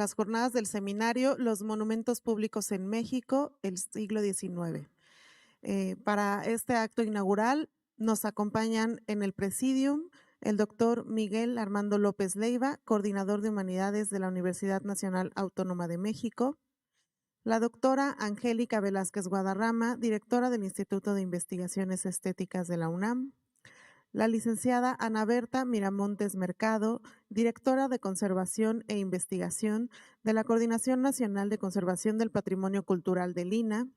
las jornadas del seminario Los Monumentos Públicos en México, el siglo XIX. Para este acto inaugural nos acompañan en el presidium el doctor Miguel Armando López Leyva, coordinador de Humanidades de la Universidad Nacional Autónoma de México, la doctora Angélica Velázquez Guadarrama, directora del Instituto de Investigaciones Estéticas de la UNAM, la licenciada Ana Berta Miramontes Mercado, directora de Conservación e Investigación de la Coordinación Nacional de Conservación del Patrimonio Cultural del INA,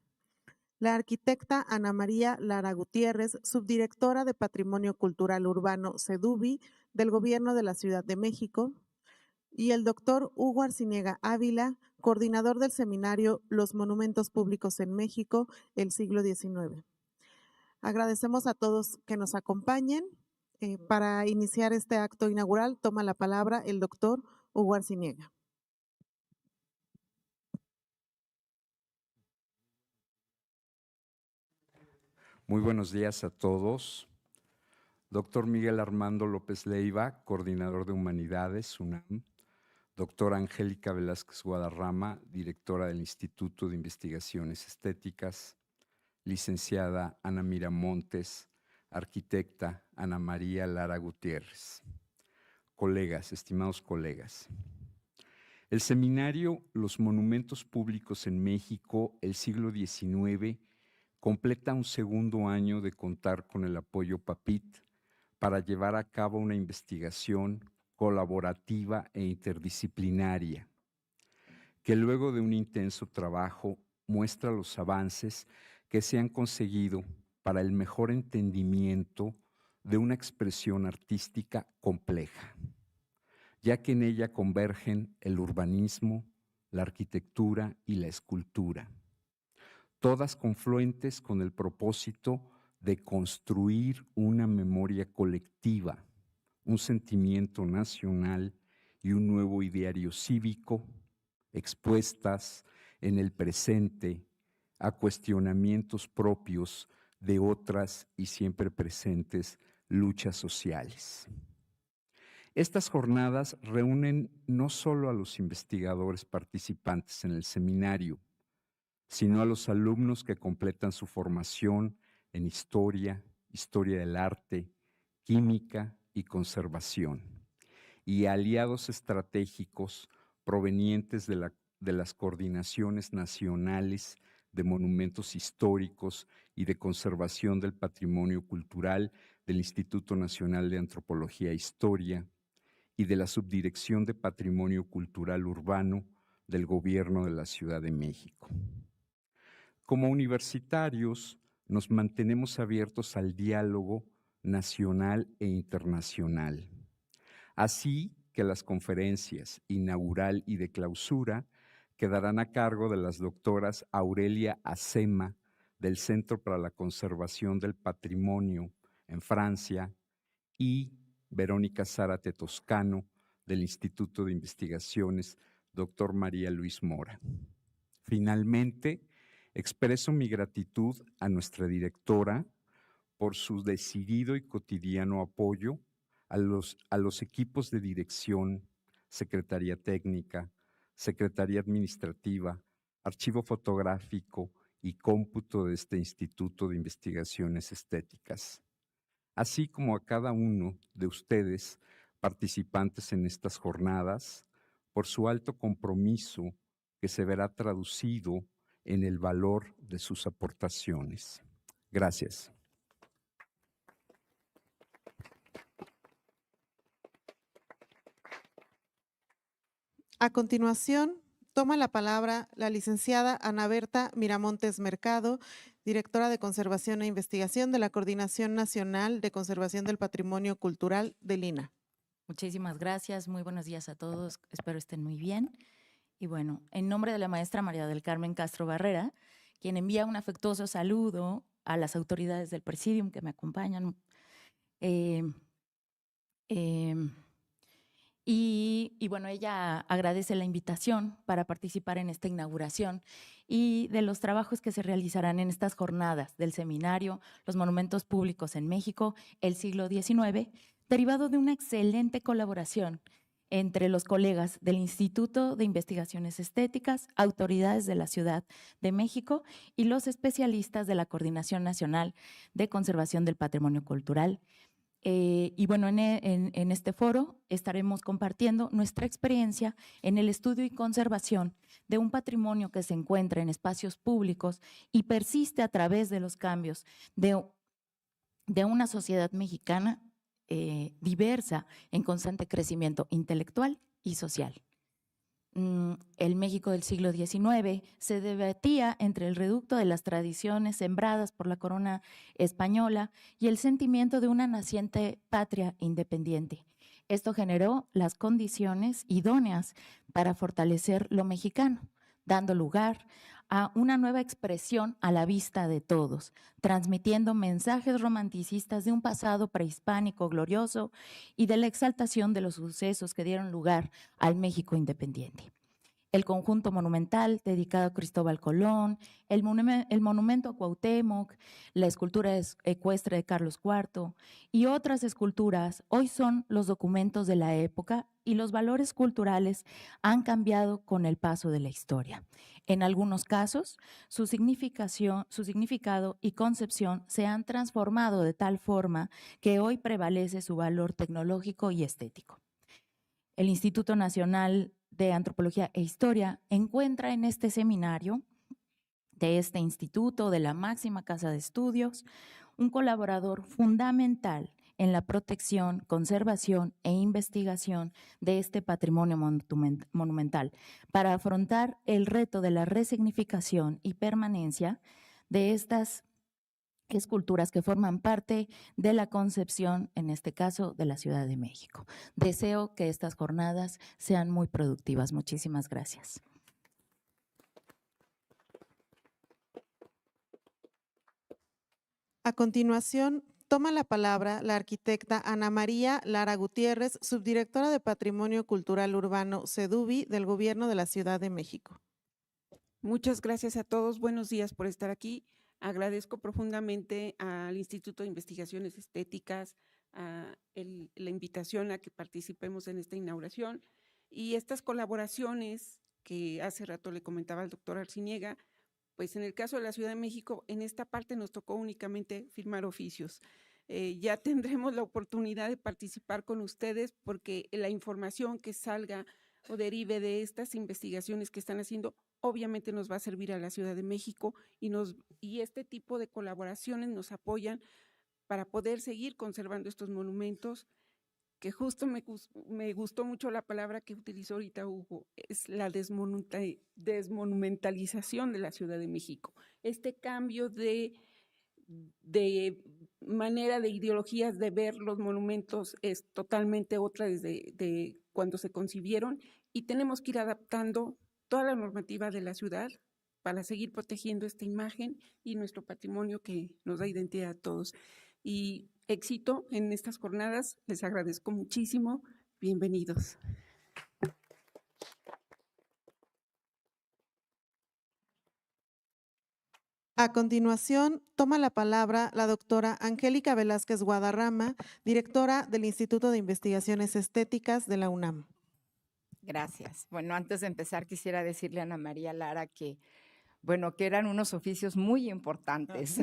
la arquitecta Ana María Lara Gutiérrez, subdirectora de Patrimonio Cultural Urbano CEDUBI del Gobierno de la Ciudad de México, y el doctor Hugo Arciniega Ávila, coordinador del seminario Los Monumentos Públicos en México, el siglo XIX. Agradecemos a todos que nos acompañen. Para iniciar este acto inaugural, toma la palabra el doctor Hugo Arciniega. Muy buenos días a todos. Doctor Miguel Armando López Leyva, coordinador de Humanidades, UNAM. Doctora Angélica Velázquez Guadarrama, directora del Instituto de Investigaciones Estéticas. Licenciada Ana Miramontes, arquitecta Ana María Lara Gutiérrez. Colegas, estimados colegas. El seminario Los Monumentos Públicos en México, el siglo XIX, completa un segundo año de contar con el apoyo PAPIT para llevar a cabo una investigación colaborativa e interdisciplinaria, que luego de un intenso trabajo muestra los avances que se han conseguido para el mejor entendimiento de una expresión artística compleja, ya que en ella convergen el urbanismo, la arquitectura y la escultura, todas confluentes con el propósito de construir una memoria colectiva, un sentimiento nacional y un nuevo ideario cívico, expuestas en el presente a cuestionamientos propios de otras y siempre presentes luchas sociales. Estas jornadas reúnen no solo a los investigadores participantes en el seminario, sino a los alumnos que completan su formación en historia, historia del arte, química y conservación, y aliados estratégicos provenientes de las coordinaciones nacionales de monumentos históricos y de conservación del patrimonio cultural del Instituto Nacional de Antropología e Historia y de la Subdirección de Patrimonio Cultural Urbano del Gobierno de la Ciudad de México. Como universitarios, nos mantenemos abiertos al diálogo nacional e internacional. Así que las conferencias inaugural y de clausura quedarán a cargo de las doctoras Aurelia Acema, del Centro para la Conservación del Patrimonio en Francia, y Verónica Zárate Toscano, del Instituto de Investigaciones, doctor María Luis Mora. Finalmente, expreso mi gratitud a nuestra directora por su decidido y cotidiano apoyo a los equipos de dirección, Secretaría Técnica, Secretaría Administrativa, Archivo Fotográfico y Cómputo de este Instituto de Investigaciones Estéticas, así como a cada uno de ustedes participantes en estas jornadas por su alto compromiso que se verá traducido en el valor de sus aportaciones. Gracias. A continuación, toma la palabra la licenciada Ana Berta Miramontes Mercado, directora de Conservación e Investigación de la Coordinación Nacional de Conservación del Patrimonio Cultural del INA. Muchísimas gracias, muy buenos días a todos, espero estén muy bien. Y bueno, en nombre de la maestra María del Carmen Castro Barrera, quien envía un afectuoso saludo a las autoridades del presidium que me acompañan. Y bueno, ella agradece la invitación para participar en esta inauguración y de los trabajos que se realizarán en estas jornadas del seminario Los Monumentos Públicos en México, el siglo XIX, derivado de una excelente colaboración entre los colegas del Instituto de Investigaciones Estéticas, autoridades de la Ciudad de México y los especialistas de la Coordinación Nacional de Conservación del Patrimonio Cultural. Y bueno, en este foro estaremos compartiendo nuestra experiencia en el estudio y conservación de un patrimonio que se encuentra en espacios públicos y persiste a través de los cambios de una sociedad mexicana diversa, en constante crecimiento intelectual y social. El México del siglo XIX se debatía entre el reducto de las tradiciones sembradas por la corona española y el sentimiento de una naciente patria independiente. Esto generó las condiciones idóneas para fortalecer lo mexicano, dando lugar a una nueva expresión a la vista de todos, transmitiendo mensajes romanticistas de un pasado prehispánico glorioso y de la exaltación de los sucesos que dieron lugar al México independiente. El conjunto monumental dedicado a Cristóbal Colón, el monumento a Cuauhtémoc, la escultura ecuestre de Carlos IV y otras esculturas hoy son los documentos de la época y los valores culturales han cambiado con el paso de la historia. En algunos casos, su significado y concepción se han transformado de tal forma que hoy prevalece su valor tecnológico y estético. El Instituto Nacional de Antropología e Historia encuentra en este seminario de este instituto, de la máxima casa de estudios, un colaborador fundamental en la protección, conservación e investigación de este patrimonio monumental para afrontar el reto de la resignificación y permanencia de estas esculturas que forman parte de la concepción, en este caso, de la Ciudad de México. Deseo que estas jornadas sean muy productivas. Muchísimas gracias. A continuación, toma la palabra la arquitecta Ana María Lara Gutiérrez, subdirectora de Patrimonio Cultural Urbano CEDUBI del Gobierno de la Ciudad de México. Muchas gracias a todos. Buenos días por estar aquí. Agradezco profundamente al Instituto de Investigaciones Estéticas la invitación a que participemos en esta inauguración y estas colaboraciones que hace rato le comentaba al doctor Arciniega. Pues en el caso de la Ciudad de México, en esta parte nos tocó únicamente firmar oficios. Ya tendremos la oportunidad de participar con ustedes porque la información que salga o derive de estas investigaciones que están haciendo, obviamente nos va a servir a la Ciudad de México y este tipo de colaboraciones nos apoyan para poder seguir conservando estos monumentos, que justo me gustó mucho la palabra que utilizó ahorita Hugo, es la desmonumentalización de la Ciudad de México. Este cambio de manera de ideologías de ver los monumentos es totalmente otra desde cuando se concibieron y tenemos que ir adaptando toda la normativa de la ciudad para seguir protegiendo esta imagen y nuestro patrimonio que nos da identidad a todos. Y éxito en estas jornadas, les agradezco muchísimo. Bienvenidos. A continuación, toma la palabra la doctora Angélica Velázquez Guadarrama, directora del Instituto de Investigaciones Estéticas de la UNAM. Gracias. Bueno, antes de empezar quisiera decirle a Ana María Lara que, bueno, que eran unos oficios muy importantes,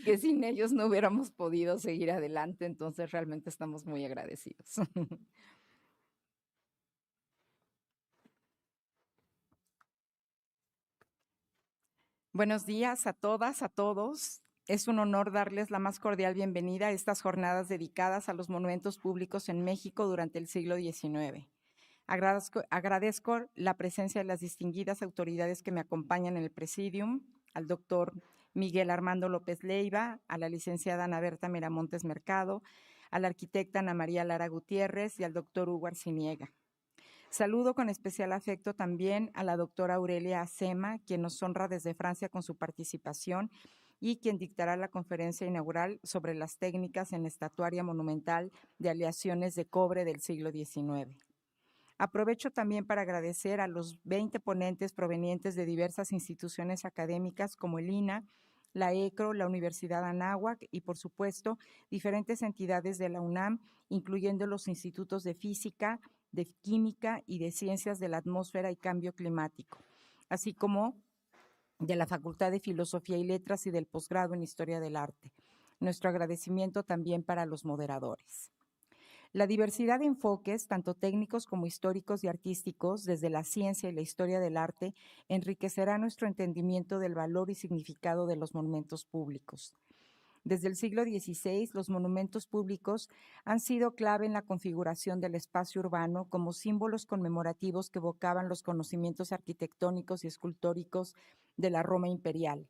que sin ellos no hubiéramos podido seguir adelante, entonces realmente estamos muy agradecidos. Buenos días a todas, a todos. Es un honor darles la más cordial bienvenida a estas jornadas dedicadas a los monumentos públicos en México durante el siglo XIX. Agradezco la presencia de las distinguidas autoridades que me acompañan en el presidium, al doctor Miguel Armando López LEYVA, a la licenciada Ana Bertha Miramontes MERCADO, a la arquitecta Ana María Lara Gutiérrez y al doctor Hugo Arciniega. Saludo con especial afecto también a la doctora Aurelia Acema, quien nos honra desde Francia con su participación y quien dictará la conferencia inaugural sobre las técnicas en estatuaria monumental de aleaciones de cobre del siglo XIX. Aprovecho también para agradecer a los 20 ponentes provenientes de diversas instituciones académicas como el INA, la ECRO, la Universidad Anáhuac y, por supuesto, diferentes entidades de la UNAM, incluyendo los institutos de Física, de Química y de Ciencias de la Atmósfera y Cambio Climático, así como de la Facultad de Filosofía y Letras y del posgrado en Historia del Arte. Nuestro agradecimiento también para los moderadores. La diversidad de enfoques, tanto técnicos como históricos y artísticos, desde la ciencia y la historia del arte, enriquecerá nuestro entendimiento del valor y significado de los monumentos públicos. Desde el siglo XVI, los monumentos públicos han sido clave en la configuración del espacio urbano como símbolos conmemorativos que evocaban los conocimientos arquitectónicos y escultóricos de la Roma imperial.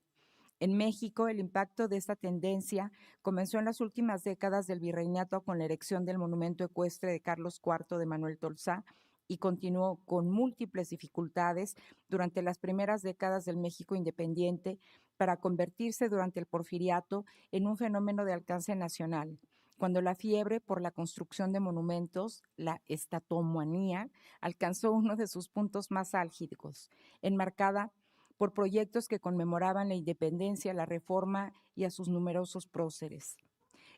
En México, el impacto de esta tendencia comenzó en las últimas décadas del virreinato con la erección del monumento ecuestre de Carlos IV de Manuel Tolsá y continuó con múltiples dificultades durante las primeras décadas del México independiente para convertirse durante el porfiriato en un fenómeno de alcance nacional, cuando la fiebre por la construcción de monumentos, la estatomanía, alcanzó uno de sus puntos más álgidos, enmarcada por proyectos que conmemoraban la independencia, la reforma y a sus numerosos próceres.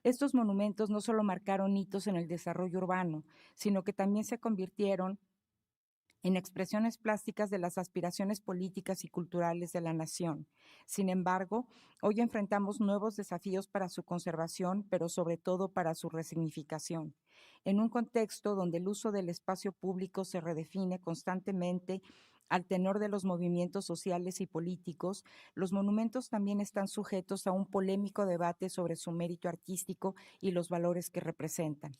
Estos monumentos no solo marcaron hitos en el desarrollo urbano, sino que también se convirtieron en expresiones plásticas de las aspiraciones políticas y culturales de la nación. Sin embargo, hoy enfrentamos nuevos desafíos para su conservación, pero sobre todo para su resignificación. En un contexto donde el uso del espacio público se redefine constantemente al tenor de los movimientos sociales y políticos, los monumentos también están sujetos a un polémico debate sobre su mérito artístico y los valores que representan.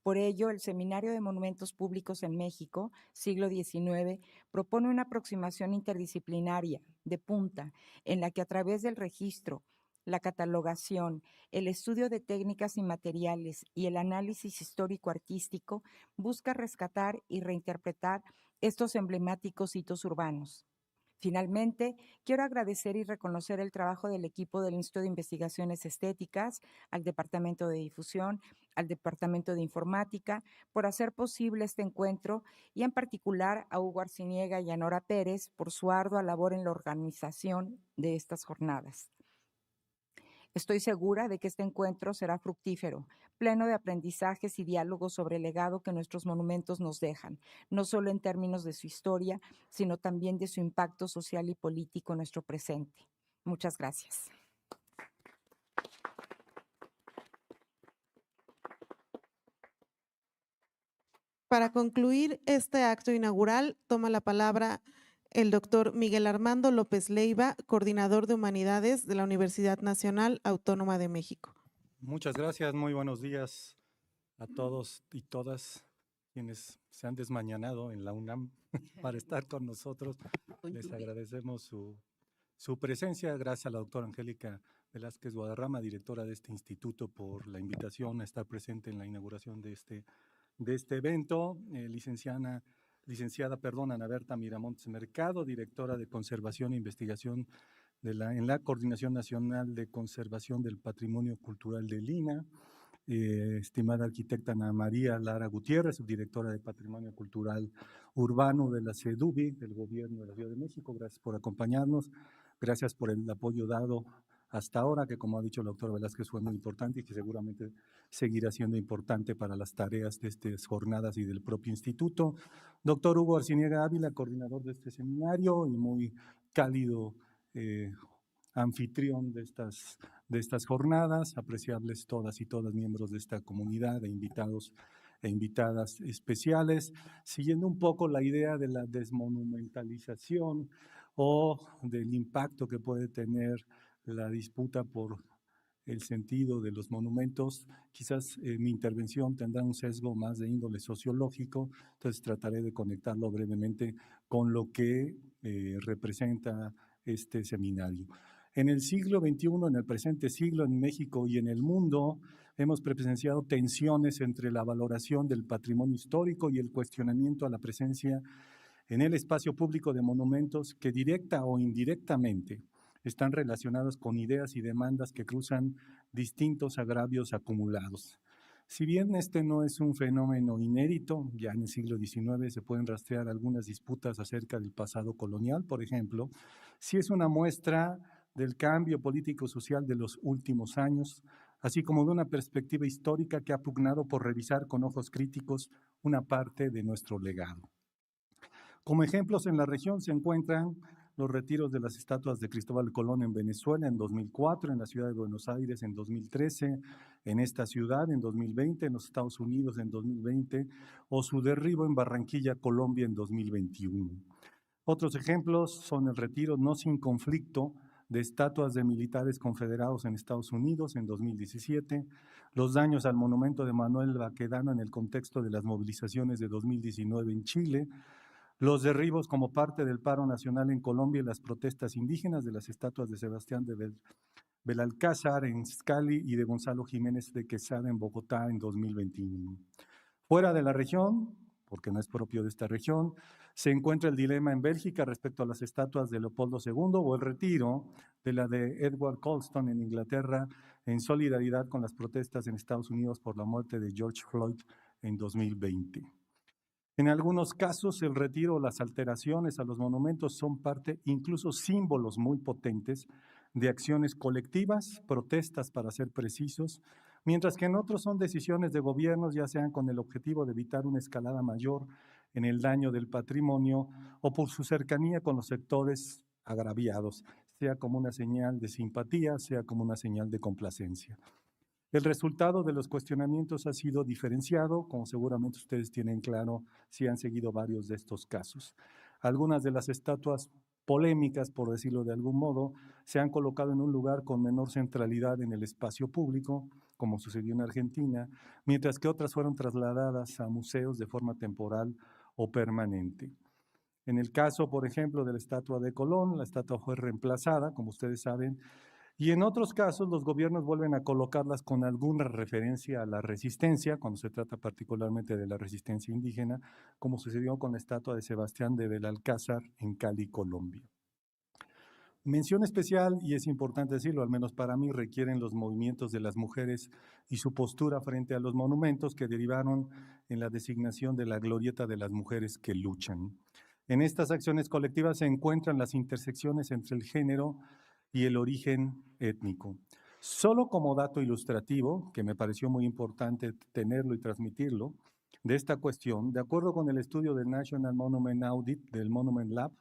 Por ello, el Seminario de Monumentos Públicos en México, siglo XIX, propone una aproximación interdisciplinaria de punta, en la que a través del registro, la catalogación, el estudio de técnicas y materiales y el análisis histórico-artístico busca rescatar y reinterpretar estos emblemáticos hitos urbanos. Finalmente, quiero agradecer y reconocer el trabajo del equipo del Instituto de Investigaciones Estéticas, al Departamento de Difusión, al Departamento de Informática, por hacer posible este encuentro y en particular a Hugo Arciniega y a Nora Pérez por su ardua labor en la organización de estas jornadas. Estoy segura de que este encuentro será fructífero, pleno de aprendizajes y diálogos sobre el legado que nuestros monumentos nos dejan, no solo en términos de su historia, sino también de su impacto social y político en nuestro presente. Muchas gracias. Para concluir este acto inaugural, toma la palabra el doctor Miguel Armando López Leyva, Coordinador de Humanidades de la Universidad Nacional Autónoma de México. Muchas gracias, muy buenos días a todos y todas quienes se han desmañanado en la UNAM para estar con nosotros. Les agradecemos su presencia, gracias a la doctora ANGÉLICA VELÁZQUEZ Guadarrama, directora de este instituto, por la invitación a estar presente en la inauguración de este evento. Licenciada Ana BERTHA MIRAMONTES MERCADO, directora de Conservación e Investigación en la Coordinación Nacional de Conservación del Patrimonio Cultural del INA. Estimada arquitecta Ana María Lara Gutiérrez, subdirectora de Patrimonio Cultural Urbano de la CEDUBI, del Gobierno de la Ciudad de México. Gracias por acompañarnos, gracias por el apoyo dado hasta ahora, que como ha dicho el doctor Velázquez fue muy importante y que seguramente seguirá siendo importante para las tareas de estas jornadas y del propio instituto. Doctor Hugo Arciniega Ávila, coordinador de este seminario y muy cálido anfitrión de estas jornadas, apreciables todas y todas miembros de esta comunidad, de invitados e invitadas especiales, siguiendo un poco la idea de la desmonumentalización o del impacto que puede tener la disputa por el sentido de los monumentos. Quizás mi intervención tendrá un sesgo más de índole sociológico, entonces trataré de conectarlo brevemente con lo que representa este seminario. En el siglo XXI, en el presente siglo, en México y en el mundo, hemos presenciado tensiones entre la valoración del patrimonio histórico y el cuestionamiento a la presencia en el espacio público de monumentos que directa o indirectamente están relacionados con ideas y demandas que cruzan distintos agravios acumulados. Si bien este no es un fenómeno inédito, ya en el siglo XIX se pueden rastrear algunas disputas acerca del pasado colonial, por ejemplo, sí es una muestra del cambio político-social de los últimos años, así como de una perspectiva histórica que ha pugnado por revisar con ojos críticos una parte de nuestro legado. Como ejemplos en la región se encuentran los retiros de las estatuas de Cristóbal Colón en Venezuela en 2004, en la ciudad de Buenos Aires en 2013, en esta ciudad en 2020, en los Estados Unidos en 2020, o su derribo en Barranquilla, Colombia en 2021. Otros ejemplos son el retiro no sin conflicto de estatuas de militares confederados en Estados Unidos en 2017, los daños al monumento de Manuel Baquedano en el contexto de las movilizaciones de 2019 en Chile, los derribos como parte del paro nacional en Colombia y las protestas indígenas de las estatuas de Sebastián de Belalcázar en Cali y de Gonzalo Jiménez de Quesada en Bogotá en 2021. Fuera de la región, porque no es propio de esta región, se encuentra el dilema en Bélgica respecto a las estatuas de Leopoldo II o el retiro de la de Edward Colston en Inglaterra en solidaridad con las protestas en Estados Unidos por la muerte de George Floyd en 2020. En algunos casos, el retiro o las alteraciones a los monumentos son parte, incluso símbolos muy potentes, de acciones colectivas, protestas para ser precisos, mientras que en otros son decisiones de gobiernos, ya sean con el objetivo de evitar una escalada mayor en el daño del patrimonio o por su cercanía con los sectores agraviados, sea como una señal de simpatía, sea como una señal de complacencia. El resultado de los cuestionamientos ha sido diferenciado, como seguramente ustedes tienen claro si han seguido varios de estos casos. Algunas de las estatuas polémicas, por decirlo de algún modo, se han colocado en un lugar con menor centralidad en el espacio público, como sucedió en Argentina, mientras que otras fueron trasladadas a museos de forma temporal o permanente. En el caso, por ejemplo, de la estatua de Colón, la estatua fue reemplazada, como ustedes saben, y en otros casos los gobiernos vuelven a colocarlas con alguna referencia a la resistencia, cuando se trata particularmente de la resistencia indígena, como sucedió con la estatua de Sebastián de Belalcázar en Cali, Colombia. Mención especial, y es importante decirlo, al menos para mí, requieren los movimientos de las mujeres y su postura frente a los monumentos que derivaron en la designación de la glorieta de las mujeres que luchan. En estas acciones colectivas se encuentran las intersecciones entre el género y el origen étnico. Solo como dato ilustrativo, que me pareció muy importante tenerlo y transmitirlo, de esta cuestión, de acuerdo con el estudio del National Monument Audit del Monument Lab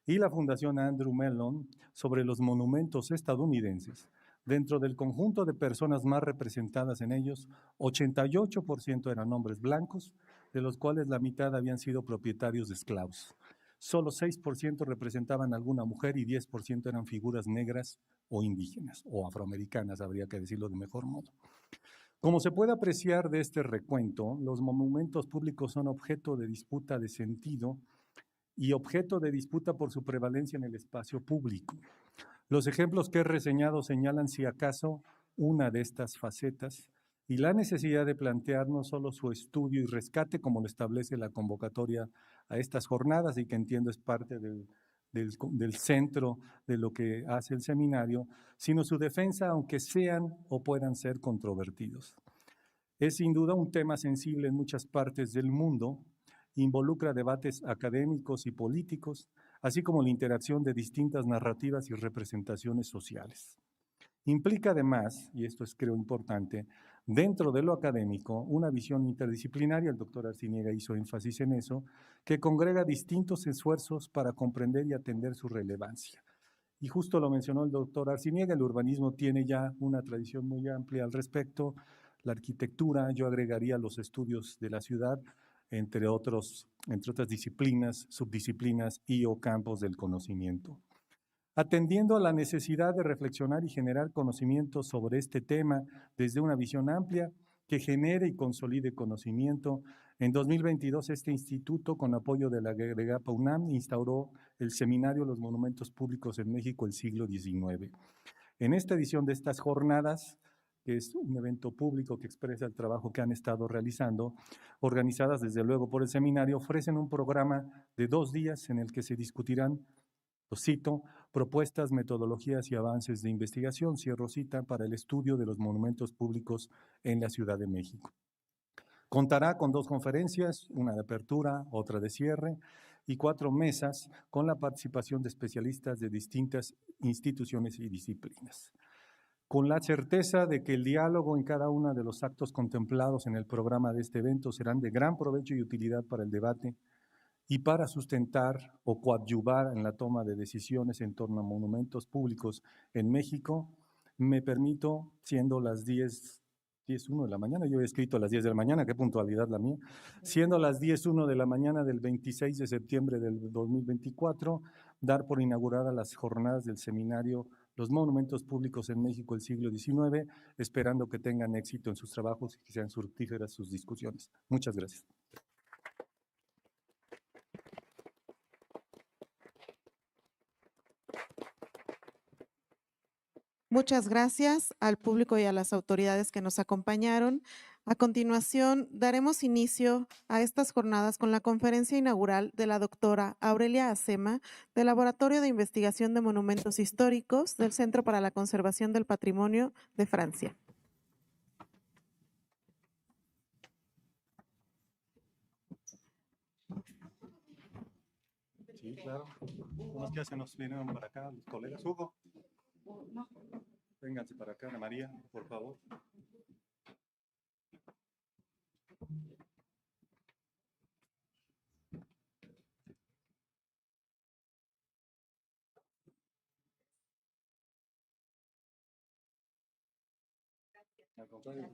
y la Fundación Andrew Mellon sobre los monumentos estadounidenses, dentro del conjunto de personas más representadas en ellos, 88% eran hombres blancos, de los cuales la mitad habían sido propietarios de esclavos. Solo 6% representaban a alguna mujer y 10% eran figuras negras o indígenas, o afroamericanas, habría que decirlo de mejor modo. Como se puede apreciar de este recuento, los monumentos públicos son objeto de disputa de sentido y objeto de disputa por su prevalencia en el espacio público. Los ejemplos que he reseñado señalan, si acaso, una de estas facetas y la necesidad de plantear no solo su estudio y rescate, como lo establece la convocatoria a estas jornadas y que entiendo es parte del centro de lo que hace el seminario, sino su defensa, aunque sean o puedan ser controvertidos. Es sin duda un tema sensible en muchas partes del mundo, involucra debates académicos y políticos, así como la interacción de distintas narrativas y representaciones sociales. Implica además, y esto es creo importante, dentro de lo académico, una visión interdisciplinaria, el doctor Arciniega hizo énfasis en eso, que congrega distintos esfuerzos para comprender y atender su relevancia. Y justo lo mencionó el doctor Arciniega, el urbanismo tiene ya una tradición muy amplia al respecto, la arquitectura, yo agregaría los estudios de la ciudad, entre otras disciplinas, subdisciplinas y o campos del conocimiento. Atendiendo a la necesidad de reflexionar y generar conocimiento sobre este tema desde una visión amplia que genere y consolide conocimiento, en 2022 este instituto, con apoyo de la GAPA UNAM, instauró el seminario Los Monumentos Públicos en México, el siglo XIX. En esta edición de estas jornadas, que es un evento público que expresa el trabajo que han estado realizando, organizadas desde luego por el seminario, ofrecen un programa de 2 días en el que se discutirán, lo cito, propuestas, metodologías y avances de investigación, cierro cita, para el estudio de los monumentos públicos en la Ciudad de México. Contará con 2 conferencias, una de apertura, otra de cierre, y 4 mesas con la participación de especialistas de distintas instituciones y disciplinas. Con la certeza de que el diálogo en cada uno de los actos contemplados en el programa de este evento serán de gran provecho y utilidad para el debate y para sustentar o coadyuvar en la toma de decisiones en torno a monumentos públicos en México, me permito, siendo las 10:01 de la mañana, yo he escrito a las 10 de la mañana, qué puntualidad la mía, siendo las 10:01 de la mañana del 26 de septiembre del 2024, dar por inauguradas las jornadas del seminario Los Monumentos Públicos en México del siglo XIX, esperando que tengan éxito en sus trabajos y que sean fructíferas sus discusiones. Muchas gracias. Muchas gracias al público y a las autoridades que nos acompañaron. A continuación, daremos inicio a estas jornadas con la conferencia inaugural de la doctora Aurelia Acema, del Laboratorio de Investigación de Monumentos Históricos del Centro para la Conservación del Patrimonio de Francia. Sí, claro. Unos que se nos vienen para acá, los colegas. Hugo. Vénganse para acá, Ana María, por favor. Al contrario.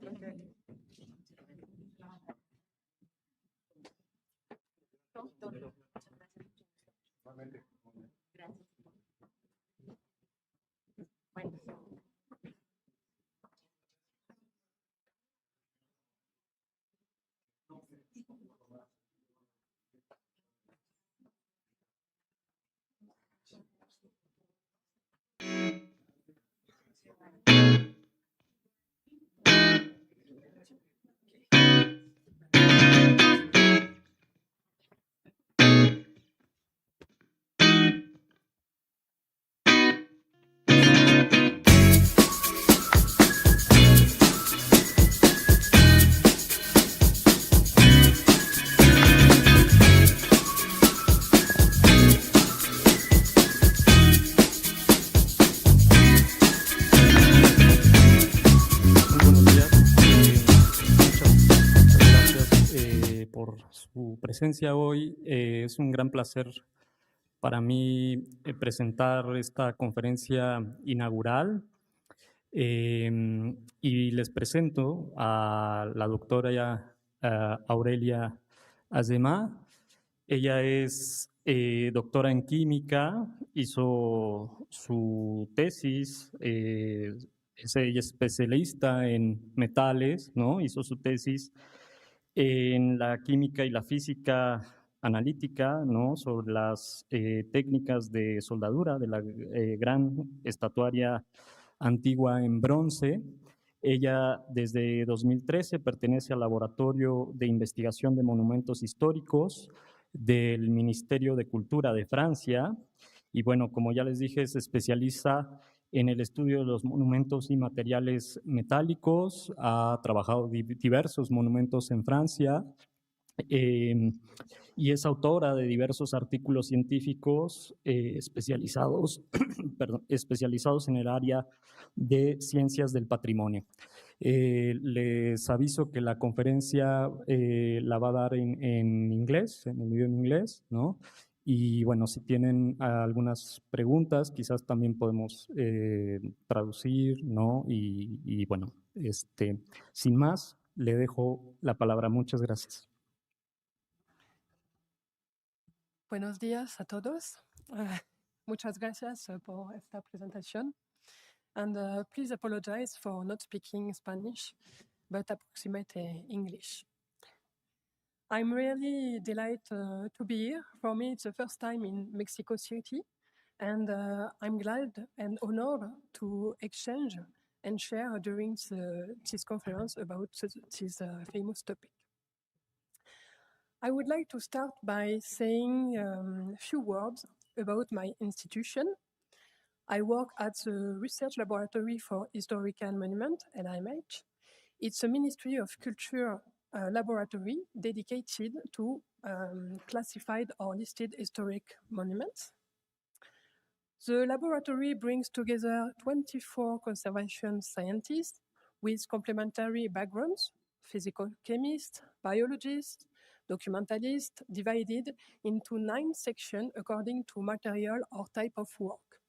Presencia hoy. Es un gran placer para mí presentar esta conferencia inaugural y les presento a la doctora Aurelia Acema. Ella es doctora en química, hizo su tesis, ella es especialista en metales, ¿no? Hizo su tesis en la química y la física analítica, ¿no? Sobre las técnicas de soldadura de la gran estatuaria antigua en bronce. Ella desde 2013 pertenece al Laboratorio de Investigación de Monumentos Históricos del Ministerio de Cultura de Francia y bueno, como ya les dije, se especializa en el estudio de los monumentos y materiales metálicos, ha trabajado diversos monumentos en Francia y es autora de diversos artículos científicos especializados en el área de ciencias del patrimonio. Les aviso que la conferencia la va a dar en inglés, en el idioma inglés, ¿no? Y bueno, si tienen algunas preguntas, quizás también podemos traducir, ¿no? Y bueno, sin más, le dejo la palabra. Muchas gracias. Buenos días a todos. Muchas gracias por esta presentación. And please apologize for not speaking Spanish, but approximate English. I'm really delighted to be here. For me, it's the first time in Mexico City, and I'm glad and honored to exchange and share during this conference about this famous topic. I would like to start by saying a few words about my institution. I work at the Research Laboratory for Historical Monument, LIMH. It's a Ministry of Culture laboratory dedicated to classified or listed historic monuments. The laboratory brings together 24 conservation scientists with complementary backgrounds, physical chemists, biologists, documentalists, divided into 9 sections according to material or type of work: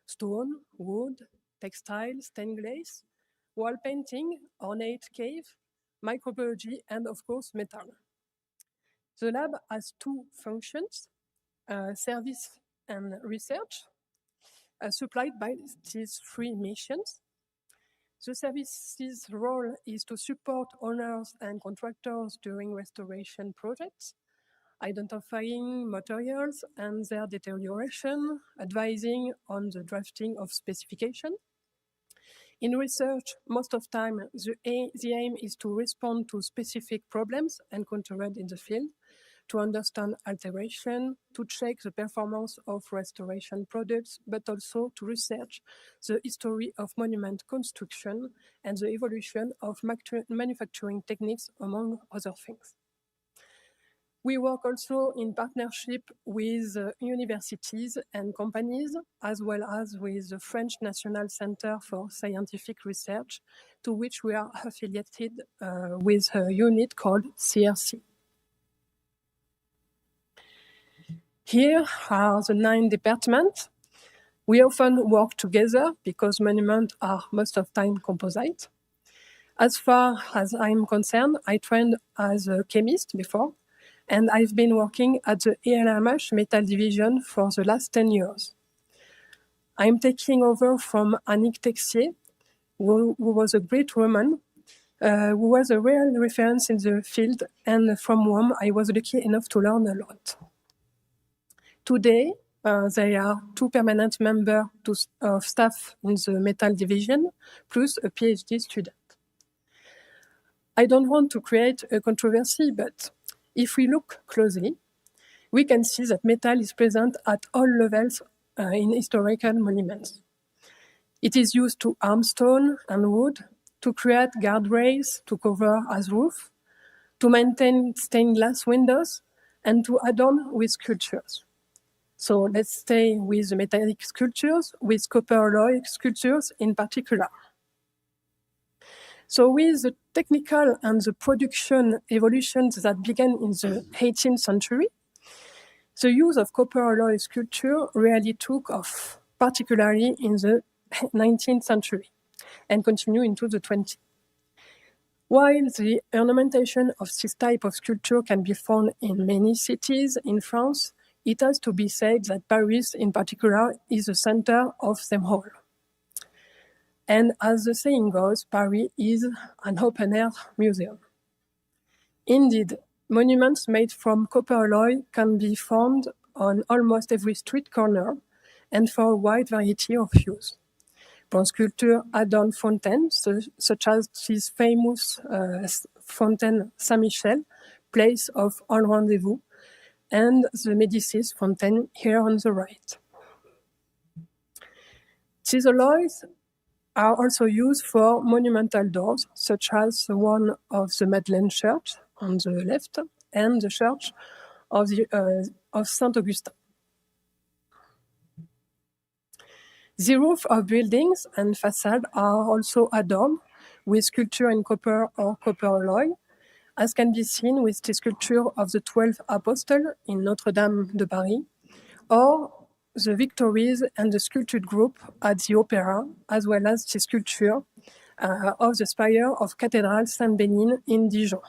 stone, wood, textile, stained glass, wall painting, ornate cave, microbiology, and of course, metal. The lab has 2 functions, service and research, supplied by these 3 missions. The service's role is to support owners and contractors during restoration projects, identifying materials and their deterioration, advising on the drafting of specification. In research, most of the time, the aim is to respond to specific problems encountered in the field, to understand alteration, to check the performance of restoration products, but also to research the history of monument construction and the evolution of manufacturing techniques, among other things. We work also in partnership with universities and companies, as well as with the French National Center for Scientific Research, to which we are affiliated with a unit called CRC. Here are the 9 departments. We often work together because monuments are most of the time composite. As far as I'm concerned, I trained as a chemist before, and I've been working at the LMH Metal Division for the last 10 years. I'm taking over from Annick Texier, who was a great woman, who was a real reference in the field, and from whom I was lucky enough to learn a lot. Today, there are 2 permanent members of staff in the metal division, plus a PhD student. I don't want to create a controversy, but if we look closely, we can see that metal is present at all levels in historical monuments. It is used to arm stone and wood, to create guardrails to cover as roof, to maintain stained glass windows, and to adorn with sculptures. So let's stay with the metallic sculptures, with copper alloy sculptures in particular. So with the technical and the production evolutions that began in the 18th century, the use of copper alloy sculpture really took off, particularly in the 19th century, and continued into the 20th. While the ornamentation of this type of sculpture can be found in many cities in France, it has to be said that Paris, in particular, is the center of them all. And as the saying goes, Paris is an open-air museum. Indeed, monuments made from copper alloy can be found on almost every street corner and for a wide variety of use. Bronze sculpture adorn fountains, such as this famous Fontaine Saint-Michel, place of all rendezvous, and the Médicis Fontaine here on the right. These alloys are also used for monumental doors, such as the one of the Madeleine Church on the left and the Church of Saint Augustin. The roof of buildings and facade are also adorned with sculpture in copper or copper alloy, as can be seen with the sculpture of the 12 Apostles in Notre-Dame de Paris, or the Victories and the sculptured group at the Opera, as well as the sculpture of the spire of Cathedral Saint-Bénigne in Dijon.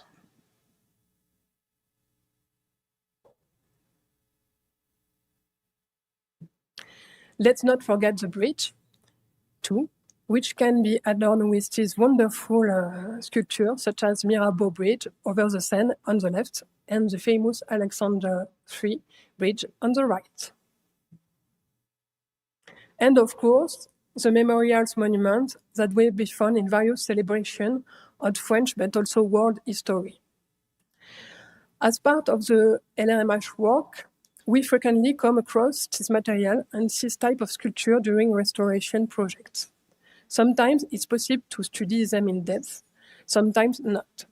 Let's not forget the bridge, too, which can be adorned with this wonderful sculpture, such as Mirabeau Bridge over the Seine on the left, and the famous Alexander III Bridge on the right. And of course, the memorials monument that will be found in various celebrations of French but also world history. As part of the LMH work, we frequently come across this material and this type of sculpture during restoration projects. Sometimes it's possible to study them in depth, sometimes not.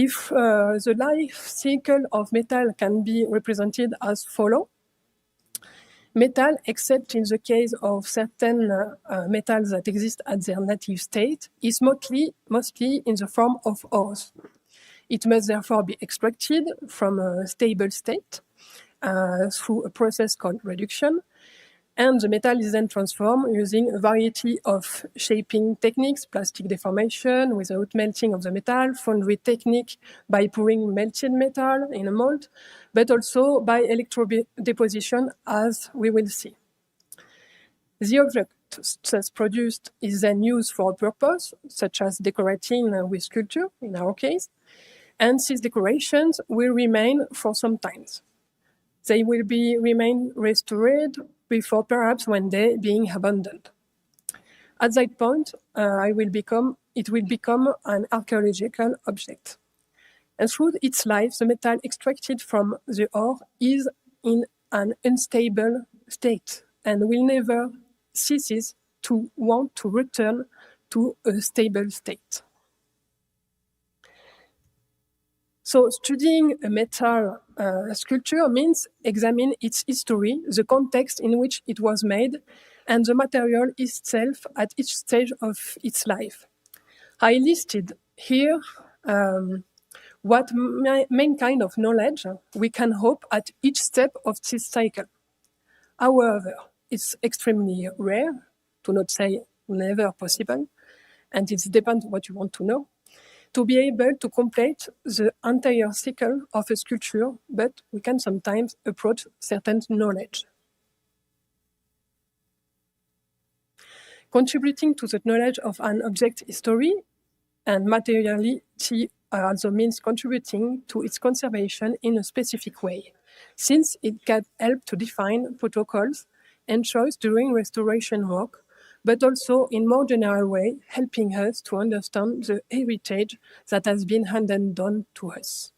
If the life cycle of metal can be represented as follows: metal, except in the case of certain metals that exist at their native state, is mostly in the form of ores. It must therefore be extracted from a stable state through a process called reduction, and the metal is then transformed using a variety of shaping techniques: plastic deformation without melting of the metal, foundry technique by pouring melted metal in a mold, but also by electrodeposition, as we will see. The object thus produced is then used for a purpose, such as decorating with sculpture, in our case, and these decorations will remain for some time. They will remain restored before perhaps one day being abandoned. At that point, it will become an archaeological object. And through its life, the metal extracted from the ore is in an unstable state and will never cease to want to return to a stable state. So studying a metal sculpture means examine its history, the context in which it was made, and the material itself at each stage of its life. I listed here what main kind of knowledge we can hope at each step of this cycle. However, it's extremely rare, to not say never possible, and it depends what you want to know, to be able to complete the entire cycle of a sculpture, but we can sometimes approach certain knowledge. Contributing to the knowledge of an object history and materiality also means contributing to its conservation in a specific way, since it can help to define protocols and choice during restoration work, but also in more general way, helping us to understand the heritage that has been handed down to us.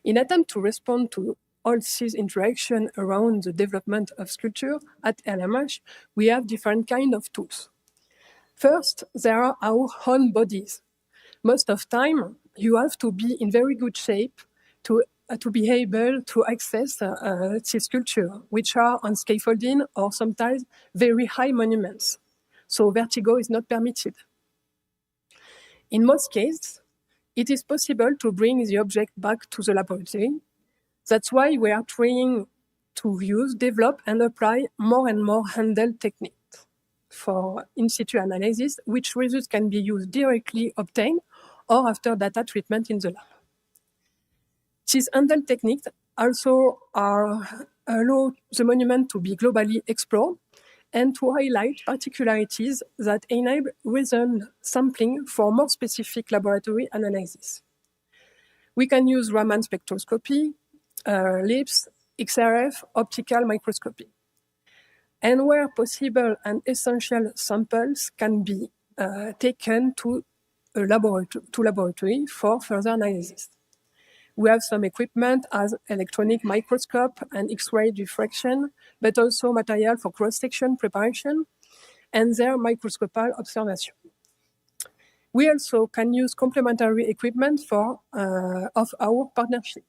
In attempt to respond to all these interactions around the development of sculpture at LMH, we have different kinds of tools. First, there are our own bodies. Most of time, you have to be in very good shape to be able to access this sculpture, which are on scaffolding or sometimes very high monuments. So vertigo is not permitted. In most cases, it is possible to bring the object back to the laboratory. That's why we are trying to use, develop, and apply more and more handheld techniques for in situ analysis, which results can be used directly obtained or after data treatment in the lab. These handheld techniques also allow the monument to be globally explored and to highlight particularities that enable reason sampling for more specific laboratory analysis. We can use Raman spectroscopy, LIBS, XRF, optical microscopy. And where possible and essential samples can be taken to a laboratory for further analysis. We have some equipment as electronic microscope and X-ray diffraction, but also material for cross-section preparation and their microscopic observation. We also can use complementary equipment of our partnership.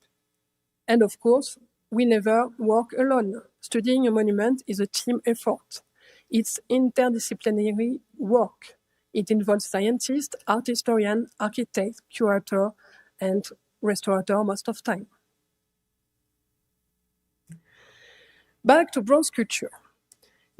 And of course, we never work alone. Studying a monument is a team effort. It's interdisciplinary work. It involves scientists, art historian, architect, curator, and restorateur most of time. Back to bronze sculpture.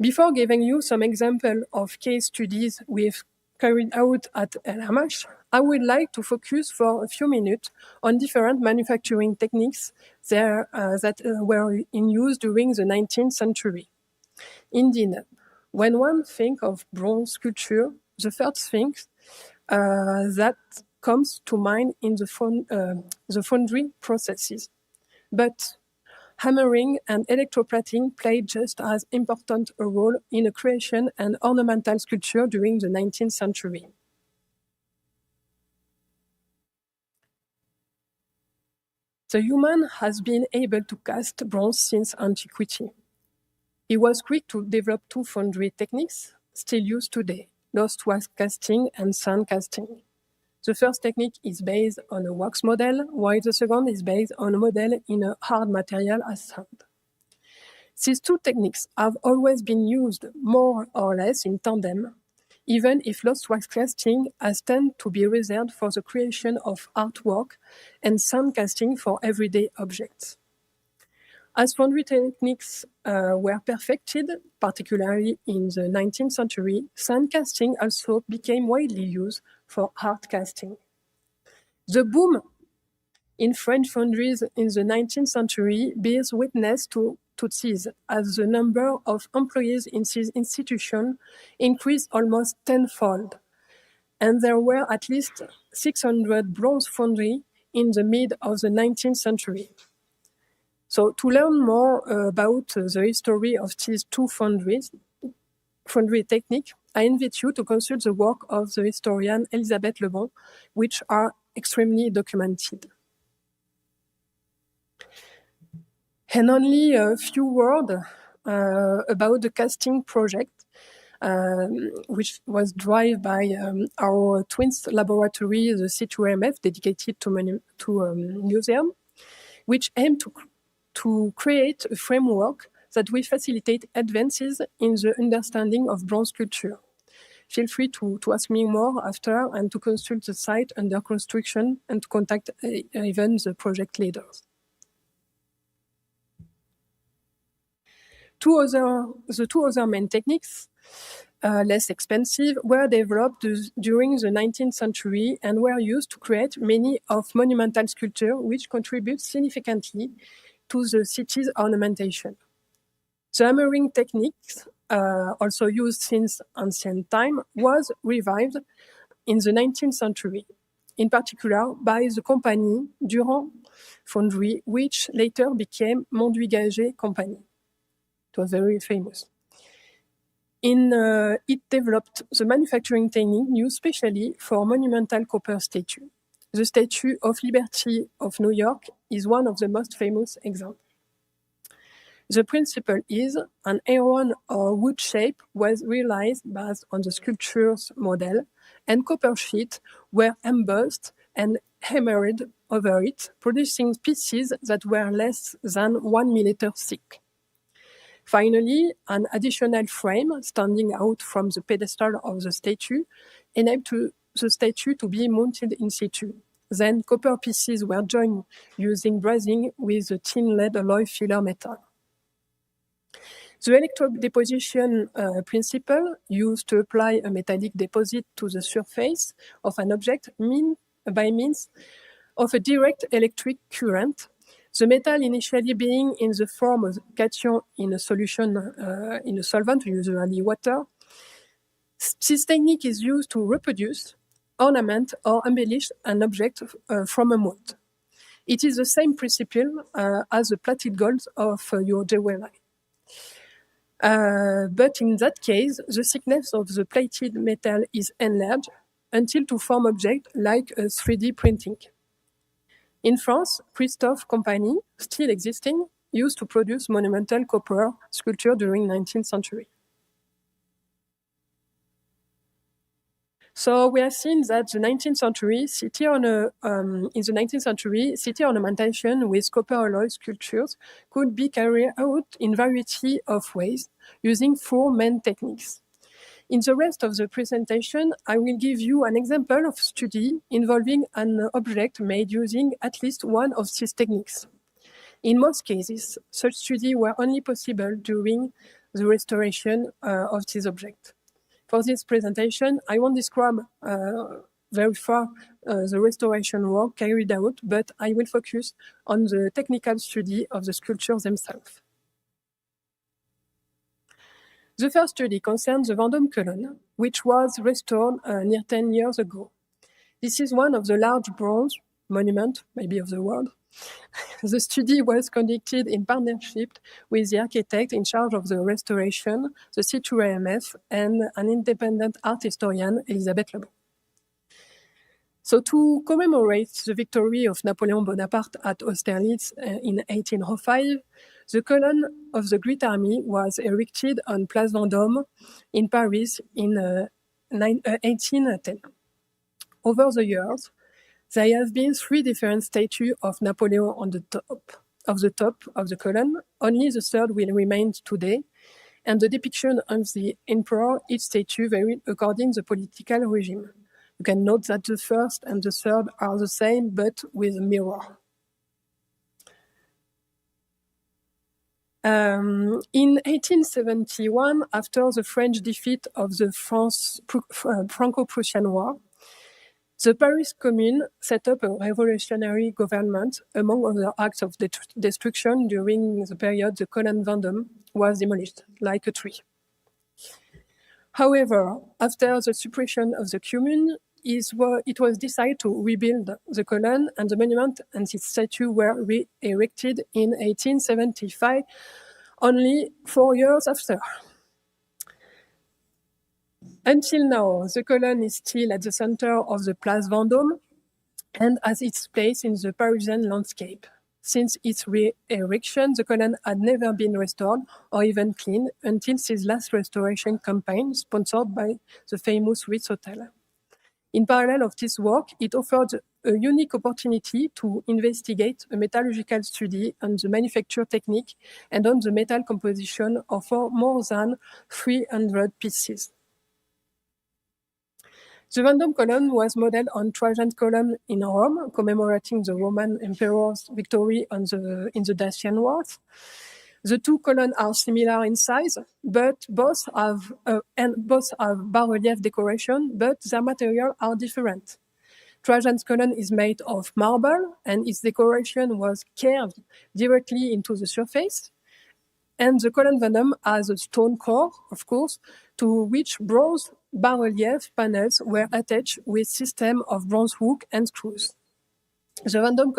Before giving you some example of case studies we've carried out at LMH, I would like to focus for a few minutes on different manufacturing techniques that were in use during the 19th century. Indeed, when one thinks of bronze sculpture, the first thing that comes to mind in the foundry processes. But hammering and electroplating played just as important a role in the creation and ornamental sculpture during the 19th century. The human has been able to cast bronze since antiquity. He was quick to develop two foundry techniques still used today, lost wax casting, and sand casting. The first technique is based on a wax model, while the second is based on a model in a hard material as sand. These two techniques have always been used more or less in tandem, even if lost wax casting has tended to be reserved for the creation of artwork and sand casting for everyday objects. As foundry techniques were perfected, particularly in the 19th century, sand casting also became widely used for art casting. The boom in French foundries in the 19th century bears witness to this, as the number of employees in this institution increased almost tenfold, and there were at least 600 bronze foundries in the mid of the 19th century. So to learn more about the history of these two foundry techniques, I invite you to consult the work of the historian Elisabeth Lebon, which are extremely documented. And only a few words about the casting project, which was driven by our twins laboratory, the C2MF, dedicated to museum, which aimed to create a framework that will facilitate advances in the understanding of bronze sculpture. Feel free to ask me more after and to consult the site under construction and to contact even the project leaders. The two other main techniques, less expensive, were developed during the 19th century and were used to create many of monumental sculpture, which contribute significantly to the city's ornamentation. The hammering techniques, also used since ancient time, was revived in the 19th century, in particular by the company Durand Foundry, which later became Monduigagé Company. It was very famous. It developed the manufacturing technique used specially for monumental copper statue. The Statue of Liberty of New York is one of the most famous examples. The principle is an iron or wood shape was realized based on the sculpture's model, and copper sheets were embossed and hammered over it, producing pieces that were less than 1 millimeter thick. Finally, an additional frame standing out from the pedestal of the statue enabled the statue to be mounted in situ. Then copper pieces were joined using brazing with the thin lead alloy filler metal. The electrodeposition principle used to apply a metallic deposit to the surface of an object by means of a direct electric current, the metal initially being in the form of cation in a solution in a solvent, usually water. This technique is used to reproduce, ornament, or embellish an object from a mold. It is the same principle as the plated gold of your jewelry. But in that case, the thickness of the plated metal is enlarged until to form objects like a 3D printing. In France, Christophe Company, still existing, used to produce monumental copper sculpture during 19th century. So we have seen that in the 19th century, city ornamentation with copper alloy sculptures could be carried out in variety of ways using 4 main techniques. In the rest of the presentation, I will give you an example of study involving an object made using at least one of these techniques. In most cases, such studies were only possible during the restoration of this object. For this presentation, I won't describe very far the restoration work carried out, but I will focus on the technical study of the sculptures themselves. The first study concerns the Vendôme Column, which was restored near 10 years ago. This is one of the large bronze monuments, maybe of the world. The study was conducted in partnership with the architect in charge of the restoration, the C2MF, and an independent art historian, Elisabeth Lebon. So to commemorate the victory of Napoleon Bonaparte at Austerlitz in 1805, the column of the Great Army was erected on Place Vendôme in Paris in 1810. Over the years, there have been 3 different statues of Napoleon on the top of the column. Only the third will remain today, and the depiction of the emperor, each statue varied according to the political regime. You can note that the first and the third are the same, but with a mirror. In 1871, after the French defeat of the Franco-Prussian War, the Paris Commune set up a revolutionary government. Among other acts of destruction during the period, the column Vendôme was demolished like a tree. However, after the suppression of the Commune, it was decided to rebuild the column, and the monument and its statue were re-erected in 1875, only 4 years after. Until now, the column is still at the center of the Place Vendôme and has its place in the Parisian landscape. Since its re-erection, the column had never been restored or even cleaned until its last restoration campaign, sponsored by the famous Ritz Hotel. In parallel of this work, it offered a unique opportunity to investigate a metallurgical study on the manufacture technique and on the metal composition of more than 300 pieces. The Vendôme Column was modeled on Trajan's column in Rome, commemorating the Roman emperor's victory in the Dacian Wars. The 2 columns are similar in size, but both have bas-relief decoration, but their materials are different. Trajan's column is made of marble, and its decoration was carved directly into the surface. And the column Vendôme has a stone core, of course, to which bronze bas-relief panels were attached with system of bronze hook and screws. The Vendôme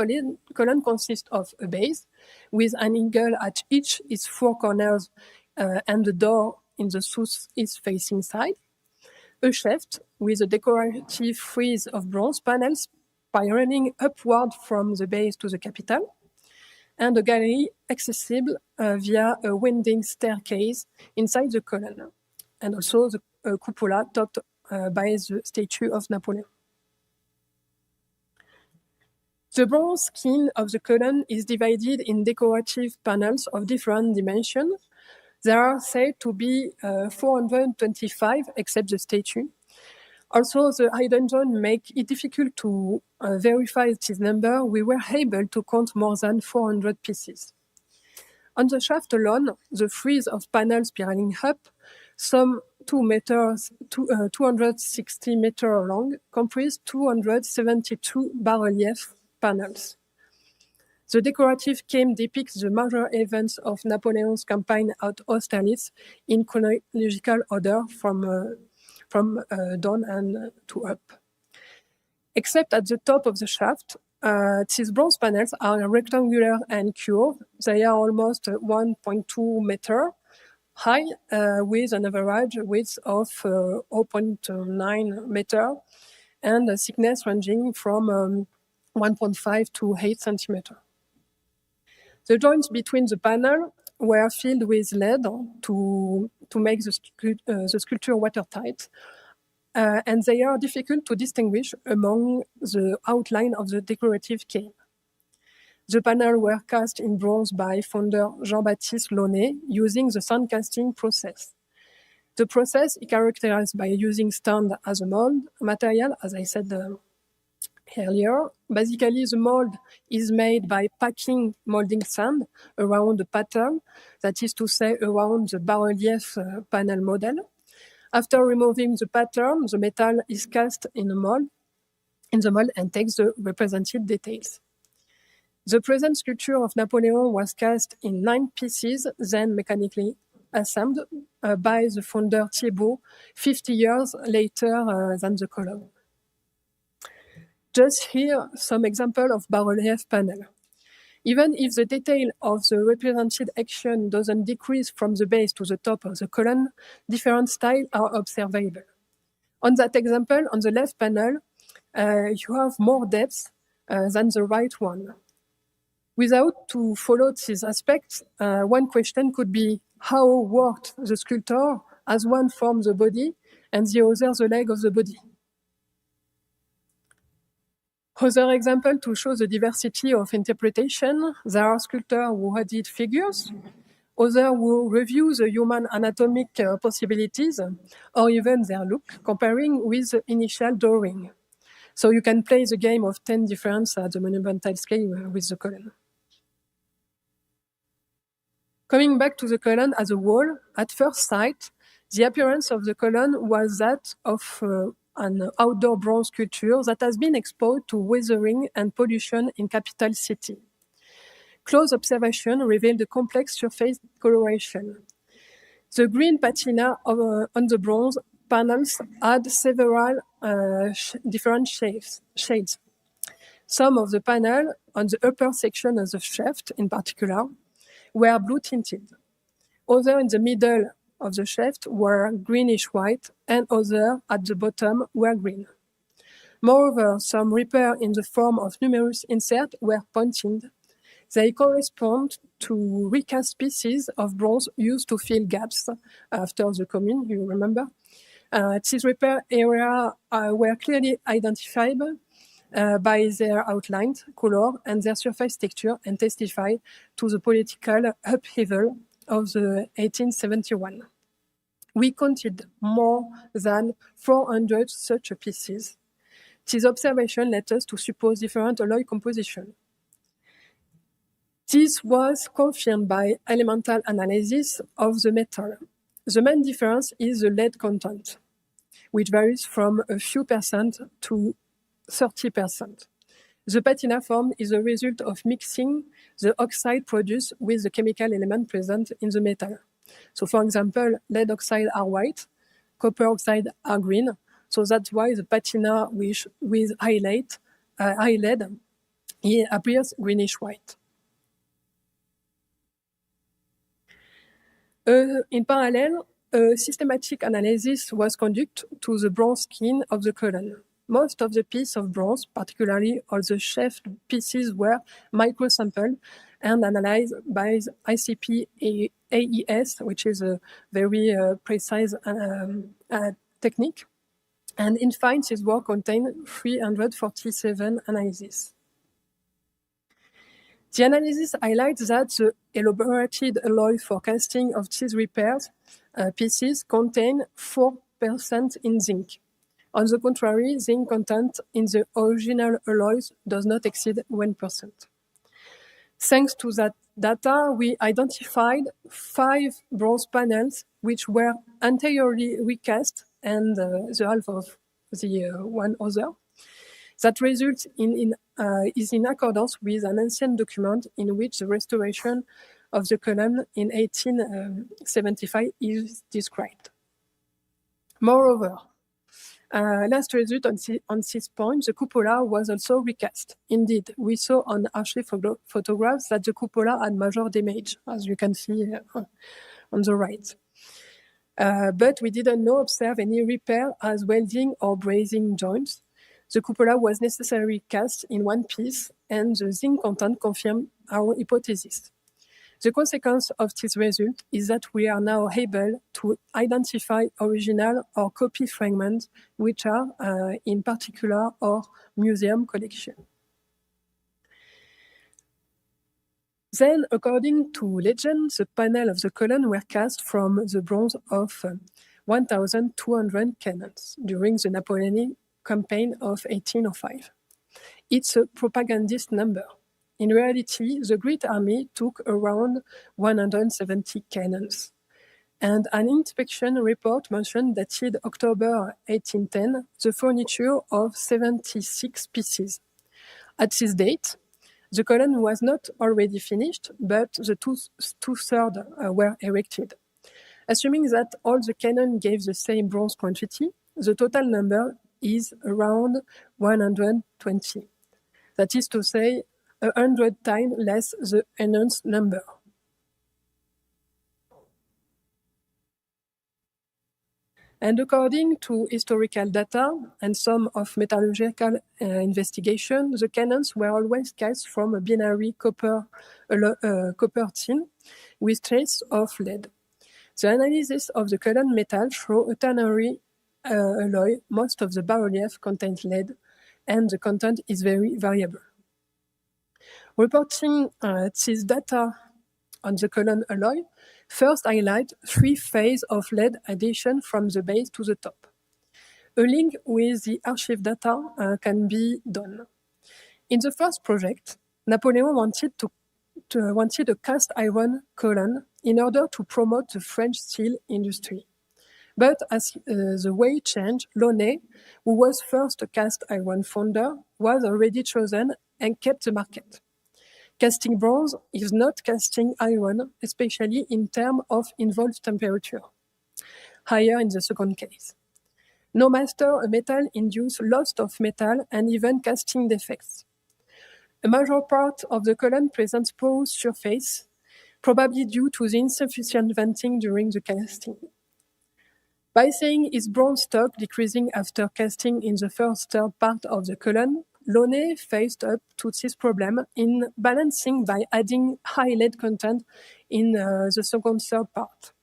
column consists of a base with an eagle at each its 4 corners and the door in the south-east-facing side, a shaft with a decorative frieze of bronze panels spiraling upward from the base to the capital, and a gallery accessible via a winding staircase inside the column, and also the cupola topped by the statue of Napoleon. The bronze skin of the column is divided in decorative panels of different dimensions. There are said to be 425, except the statue. Also, the hidden zone make it difficult to verify this number. We were able to count more than 400 pieces. On the shaft alone, the frieze of panels spiraling up, some 260 meters long, comprise 272 bas-relief panels. The decorative scheme depicts the major events of Napoleon's campaign at Austerlitz in chronological order from down and to up. Except at the top of the shaft, these bronze panels are rectangular and curved. They are almost 1.2 meters high, with an average width of 0.9 meters and a thickness ranging from 1.5 to 8 centimeters. The joints between the panels were filled with lead to make the sculpture watertight, and they are difficult to distinguish among the outline of the decorative cane. The panels were cast in bronze by founder Jean-Baptiste Launay using the sand casting process. The process is characterized by using sand as a mold material, as I said earlier. Basically, the mold is made by packing molding sand around the pattern, that is to say, around the bas-relief panel model. After removing the pattern, the metal is cast in the mold and takes the represented details. The present sculpture of Napoleon was cast in 9 pieces, then mechanically assembled by the founder Thiébaut 50 years later than the column. Just here, some example of bas-relief panel. Even if the detail of the represented action doesn't decrease from the base to the top of the column, different styles are observable. On that example, on the left panel, you have more depth than the right one. Without to follow these aspects, one question could be how worked the sculptor as one forms the body and the other the leg of the body. Other example to show the diversity of interpretation, there are sculptors who added figures, others who review the human anatomic possibilities, or even their look, comparing with the initial drawing. So you can play the game of 10 difference at the monumental scale with the column. Coming back to the column as a whole, at first sight, the appearance of the column was that of an outdoor bronze sculpture that has been exposed to weathering and pollution in capital city. Close observation revealed the complex surface coloration. The green patina on the bronze panels had several different shades. Some of the panels on the upper section of the shaft, in particular, were blue tinted. Others in the middle of the shaft were greenish-white, and others at the bottom were green. Moreover, some repairs in the form of numerous inserts were pointed. They correspond to recast pieces of bronze used to fill gaps after the Commune, you remember. These repair areas were clearly identifiable by their outlines, color, and their surface texture, and testify to the political upheaval of the 1871. We counted more than 400 such pieces. This observation led us to suppose different alloy composition. This was confirmed by elemental analysis of the metal. The main difference is the lead content, which varies from a few percent to 30%. The patina form is a result of mixing the oxide produced with the chemical element present in the metal. So, for example, lead oxide are white, copper oxide are green. So that's why the patina with high lead appears greenish-white. In parallel, a systematic analysis was conducted to the bronze skin of the column. Most of the pieces of bronze, particularly all the shaft pieces, were microsampled and analyzed by the ICP AES, which is a very precise technique. And in fact, this work contained 347 analyses. The analysis highlights that the elaborated alloy for casting of these repairs pieces contain 4% in zinc. On the contrary, zinc content in the original alloys does not exceed 1%. Thanks to that data, we identified 5 bronze panels which were entirely recast and the half of the one other. That result is in accordance with an ancient document in which the restoration of the column in 1875 is described. Moreover, last result on this point, the cupola was also recast. Indeed, we saw on archive photographs that the cupola had major damage, as you can see on the right. But we didn't observe any repair as welding or brazing joints. The cupola was necessarily cast in one piece, and the zinc content confirmed our hypothesis. The consequence of this result is that we are now able to identify original or copy fragments, which are in particular our museum collection. Then, according to legend, the panel of the column were cast from the bronze of 1,200 cannons during the Napoleonic campaign of 1805. It's a propagandist number. In reality, the Great Army took around 170 cannons. And an inspection report mentioned dated October 1810 the furniture of 76 pieces. At this date, the column was not already finished, but the two-thirds were erected. Assuming that all the cannon gave the same bronze quantity, the total number is around 120. That is to say, 100 times less the announced number. And according to historical data and some of metallurgical investigation, the cannons were always cast from a binary copper tin with trace of lead. The analysis of the column metal show a ternary alloy, most of the bas-relief contains lead, and the content is very variable. Reporting this data on the column alloy first highlight 3 phases of lead addition from the base to the top. A link with the archive data can be done. In the first project, Napoleon wanted a cast iron column in order to promote the French steel industry. But as the way changed, Launay, who was first a cast iron founder, was already chosen and kept the market. Casting bronze is not casting iron, especially in terms of involved temperature, higher in the second case. No matter a metal induces loss of metal and even casting defects. A major part of the column presents porous surface, probably due to the insufficient venting during the casting. By seeing its bronze stock decreasing after casting in the first third part of the column, Launay faced up to this problem in balancing by adding high lead content in the second third part.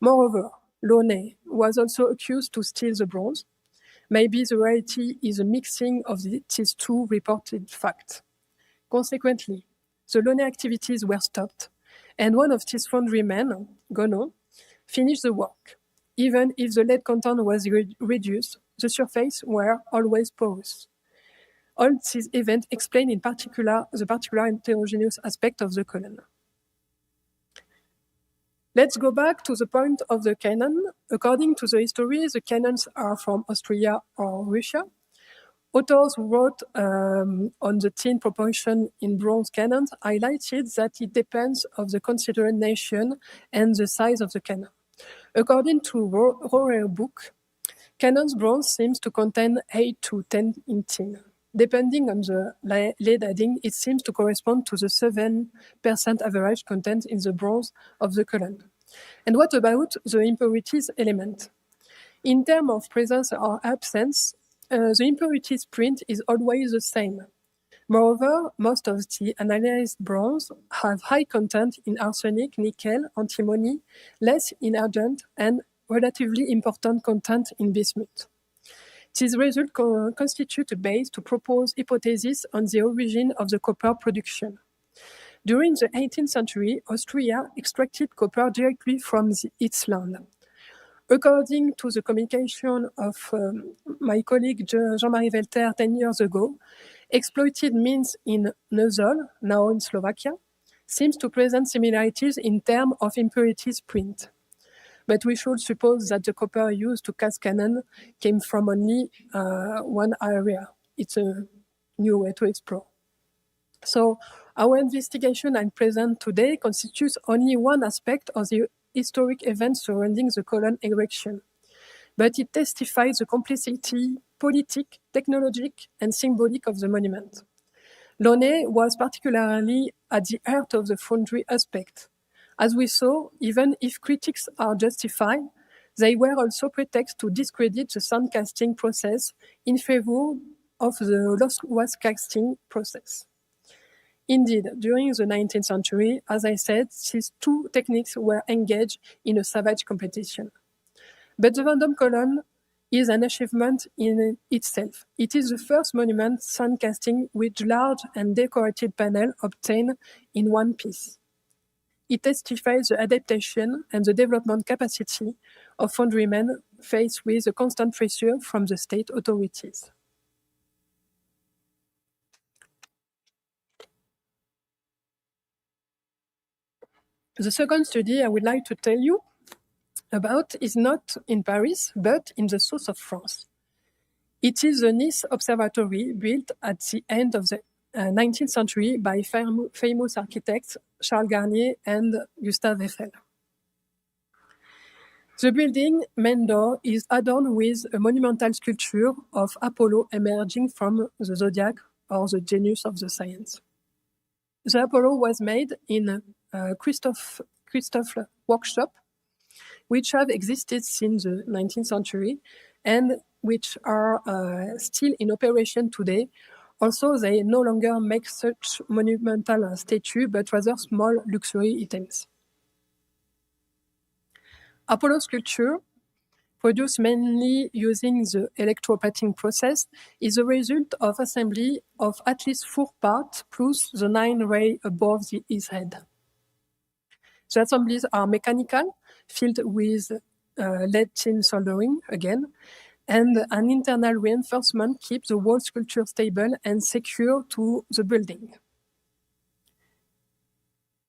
Moreover, Launay was also accused to steal the bronze. Maybe the reality is a mixing of these two reported facts. Consequently, the Launay activities were stopped, and one of his foundrymen, Gono, finished the work. Even if the lead content was reduced, the surface were always porous. All these events explain in particular the particular heterogeneous aspect of the column. Let's go back to the point of the cannon. According to the history, the cannons are from Austria or Russia. Authors who wrote on the tin proportion in bronze cannons highlighted that it depends on the considered nation and the size of the cannon. According to Rohrer book, cannon's bronze seems to contain 8 to 10 in tin. Depending on the lead adding, it seems to correspond to the 7% average content in the bronze of the column. And what about the impurities element? In terms of presence or absence, the impurities print is always the same. Moreover, most of the analyzed bronze have high content in arsenic, nickel, antimony, less in argent, and relatively important content in bismuth. These results constitute a base to propose hypotheses on the origin of the copper production. During the 18th century, Austria extracted copper directly from its land. According to the communication of my colleague Jean-Marie Velter 10 years ago, exploited mines in Nozol, now in Slovakia, seems to present similarities in terms of impurities print. But we should suppose that the copper used to cast cannon came from only one area. It's a new way to explore. So our investigation and present today constitutes only one aspect of the historic events surrounding the column erection. But it testifies the complexity, politic, technologic, and symbolic of the monument. Launay was particularly at the heart of the foundry aspect. As we saw, even if critics are justified, they were also pretext to discredit the sand casting process in favor of the loss casting process. Indeed, during the 19th century, as I said, these two techniques were engaged in a savage competition. But the Vendôme Column is an achievement in itself. It is the first monument sand casting with large and decorated panel obtained in one piece. It testifies the adaptation and the development capacity of foundrymen faced with the constant pressure from the state authorities. The second study I would like to tell you about is not in Paris, but in the south of France. It is the Nice Observatory built at the end of the 19th century by famous architects Charles Garnier and Gustave Eiffel. The building main door is adorned with a monumental sculpture of Apollo emerging from the zodiac or the genius of the science. The Apollo was made in Christophe workshop, which have existed since the 19th century and which are still in operation today. Also, they no longer make such monumental statue, but rather small luxury items. Apollo sculpture produced mainly using the electroplating process, is a result of assembly of at least 4 parts plus the 9 ray above his head. The assemblies are mechanical, filled with lead tin soldering again, and an internal reinforcement keeps the wall sculpture stable and secure to the building.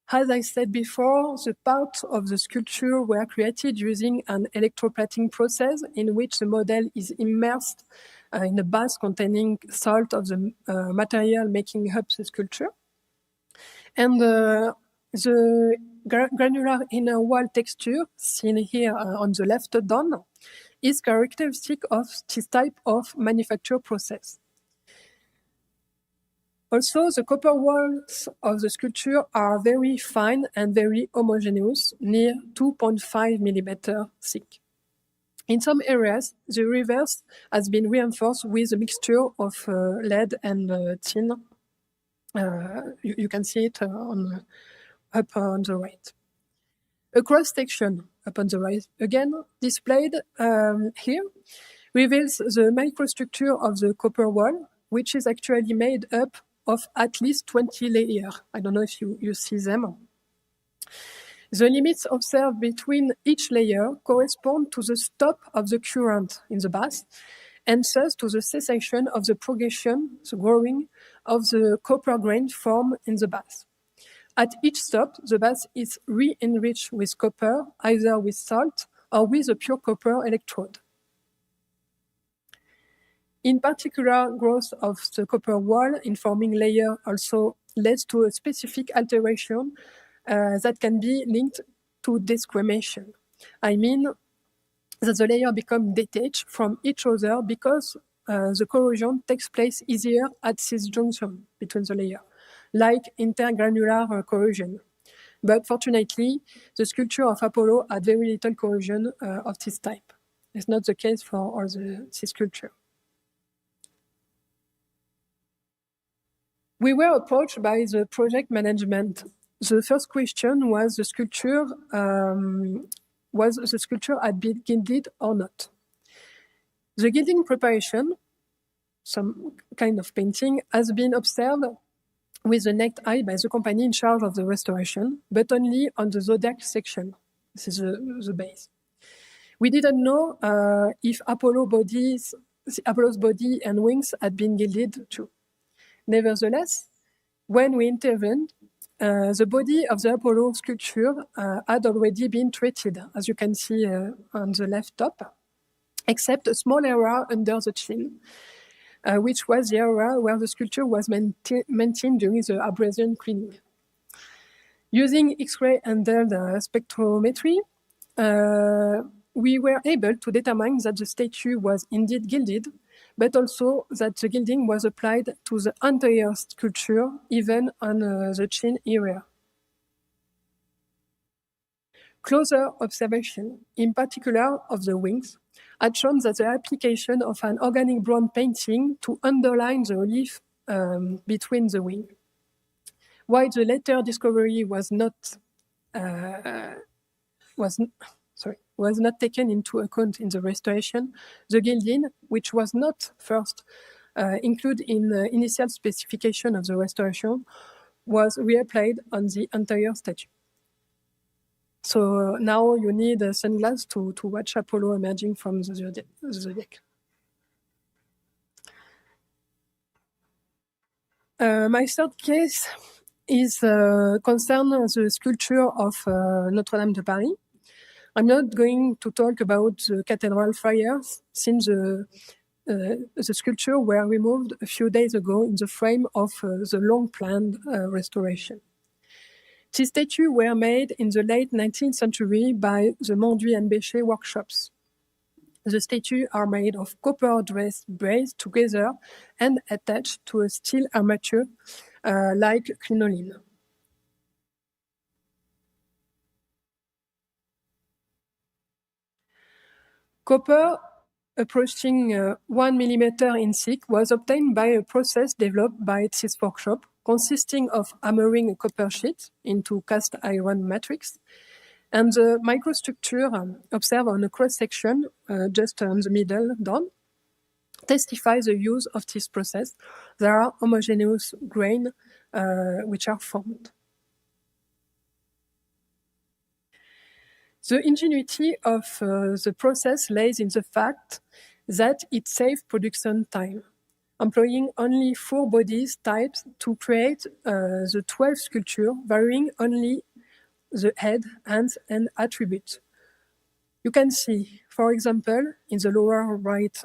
As I said before, the parts of the sculpture were created using an electroplating process in which the model is immersed in a bath containing salt of the material making up the sculpture. And the granular inner wall texture, seen here on the left down, is characteristic of this type of manufacture process. Also, the copper walls of the sculpture are very fine and very homogeneous, near 2.5 millimeter thick. In some areas, the reverse has been reinforced with a mixture of lead and tin. You can see it up on the right. A cross-section up on the right, again displayed here, reveals the microstructure of the copper wall, which is actually made up of at least 20 layers. I don't know if you see them. The limits observed between each layer correspond to the stop of the current in the bath, and thus to the cessation of the progression, the growing of the copper grain formed in the bath. At each stop, the bath is re-enriched with copper, either with salt or with a pure copper electrode. In particular, growth of the copper wall in forming layer also leads to a specific alteration that can be linked to desquamation. I mean that the layer become detached from each other because the corrosion takes place easier at this junction between the layers, like intergranular corrosion. But fortunately, the sculpture of Apollo had very little corrosion of this type. It's not the case for all this sculpture. We were approached by the project management. The first question was the sculpture had been gilded or not. The gilding preparation, some kind of painting, has been observed with the naked eye by the company in charge of the restoration, but only on the zodiac section. This is the base. We didn't know if Apollo's body and wings had been gilded too. Nevertheless, when we intervened, the body of the Apollo sculpture had already been treated, as you can see on the left top, except a small area under the chin, which was the area where the sculpture was maintained during the abrasion cleaning. Using X-ray handled spectrometry, we were able to determine that the statue was indeed gilded, but also that the gilding was applied to the entire sculpture, even on the chin area. Closer observation, in particular of the wings, had shown that the application of an organic brown painting to underline the relief between the wings. While the later discovery was not taken into account in the restoration, the gilding, which was not first included in the initial specification of the restoration, was reapplied on the entire statue. So now you need a sunglass to watch Apollo emerging from the zodiac. My third case is concern the sculpture of Notre-Dame de Paris. I'm not going to talk about the cathedral fires, since the sculpture were removed a few days ago in the frame of the long-planned restoration. These statues were made in the late 19th century by the Monduit and Béchet workshops. The statues are made of copper braced together and attached to a steel armature like crinoline. Copper approaching 1 millimeter in thick was obtained by a process developed by this workshop, consisting of hammering a copper sheet into cast iron matrix, And the microstructure observed on a cross-section, just on the middle down, testifies the use of this process. There are homogeneous grains which are formed. The ingenuity of the process lays in the fact that it saves production time, employing only 4 body types to create the 12 sculptures, varying only the head, hands, and attributes. You can see, for example, in the lower right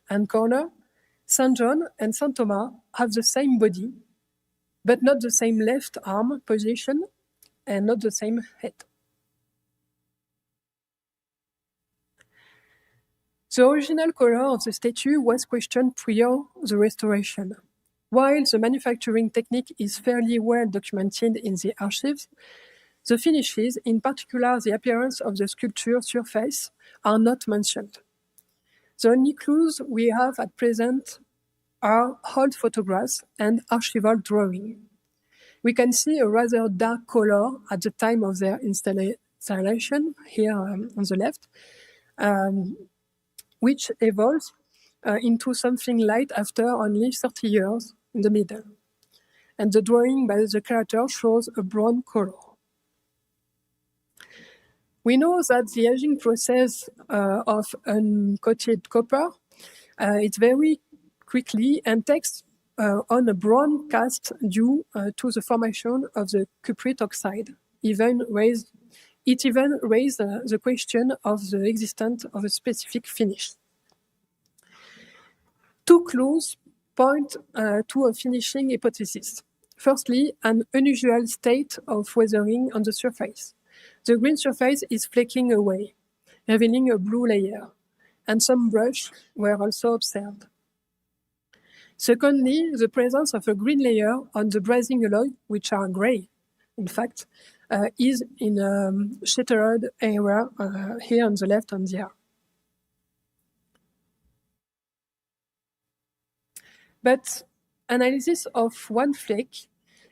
hand corner, Saint John and Saint Thomas have the same body, but not the same left arm position and not the same head. The original color of the statue was questioned prior the restoration. While the manufacturing technique is fairly well documented in the archives, the finishes, in particular the appearance of the sculpture surface, are not mentioned. The only clues we have at present are old photographs and archival drawing. We can see a rather dark color at the time of their installation, here on the left, which evolves into something light after only 30 years in the middle. And the drawing by the creator shows a brown color. We know that the aging process of uncoated copper, it's very quickly and takes on a brown cast due to the formation of the cuprate oxide. It even raised the question of the existence of a specific finish. 2 clues point to a finishing hypothesis. Firstly, an unusual state of weathering on the surface. The green surface is flaking away, revealing a blue layer, and some brush were also observed. Secondly, the presence of a green layer on the brazing alloy, which are gray, in fact, is in a shattered area here on the left and here. But analysis of one flake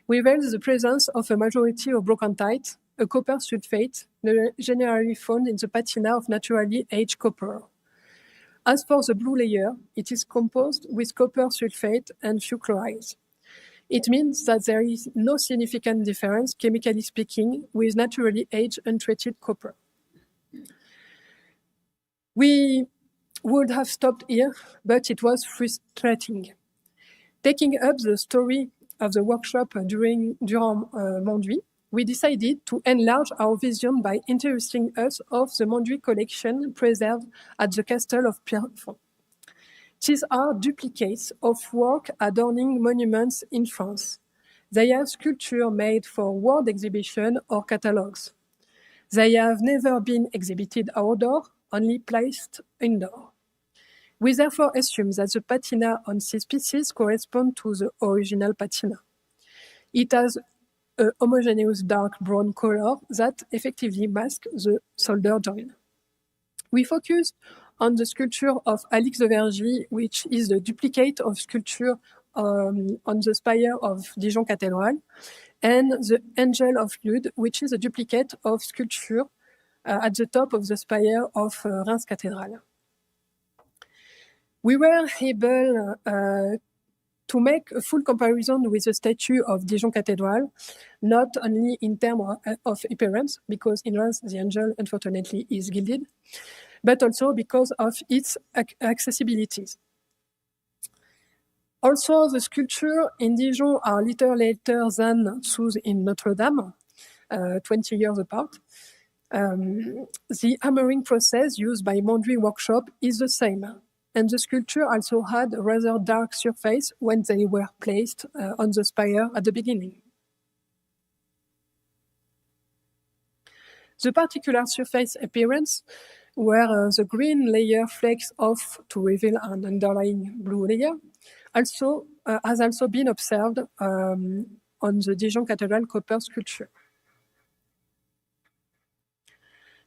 reveals the presence of a majority of brochantite, a copper sulfate generally found in the patina of naturally aged copper. As for the blue layer, it is composed with copper sulfate and few chlorides. It means that there is no significant difference, chemically speaking, with naturally aged untreated copper. We would have stopped here, but it was frustrating. Taking up the story of the workshop durant Monduit, we decided to enlarge our vision by interesting us of the Monduit collection preserved at the Castle of Pierrefonds. These are duplicates of work adorning monuments in France. They have sculpture made for world exhibition or catalogues. They have never been exhibited outdoor, only placed indoor. We therefore assume that the patina on these pieces correspond to the original patina. It has a homogeneous dark brown color that effectively masks the solder joint. We focus on the sculpture of Alix de Vergy, which is the duplicate of sculpture on the spire of Dijon Cathedral, and the Angel of Lude, which is a duplicate of sculpture at the top of the spire of Reims Cathedral. We were able to make a full comparison with the statue of Dijon Cathedral, not only in terms of appearance, because in Reims the angel unfortunately is gilded, but also because of its accessibility. Also, the sculptures in Dijon are little later than those in Notre-Dame, 20 years apart. The hammering process used by Monduit workshop is the same, and the sculpture also had a rather dark surface when they were placed on the spire at the beginning. The particular surface appearance, where the green layer flakes off to reveal an underlying blue layer, has also been observed on the Dijon Cathedral copper sculpture.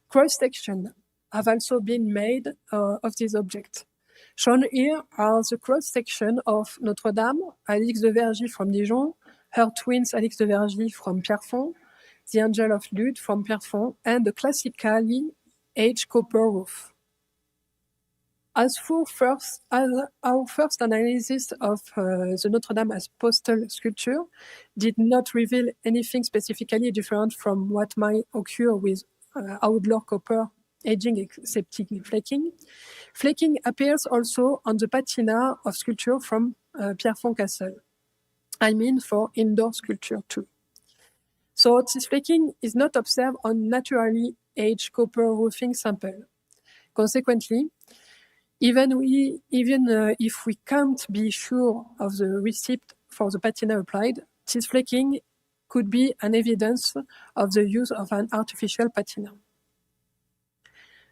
Cross-sections have also been made of this object. Shown here are the cross-section of Notre-Dame, Alix de Vergy from Dijon, her twins Alix de Vergy from Pierrefonds, the Angel of Lude from Pierrefonds, and the classically aged copper roof. As our first analysis of the Notre-Dame as postal sculpture did not reveal anything specifically different from what might occur with outdoor copper aging excepting flaking. Flaking appears also on the patina of sculpture from Pierrefonds Castle. I mean for indoor sculpture too. So this flaking is not observed on naturally aged copper roofing sample. Consequently, even if we can't be sure of the receipt for the patina applied, this flaking could be an evidence of the use of an artificial patina.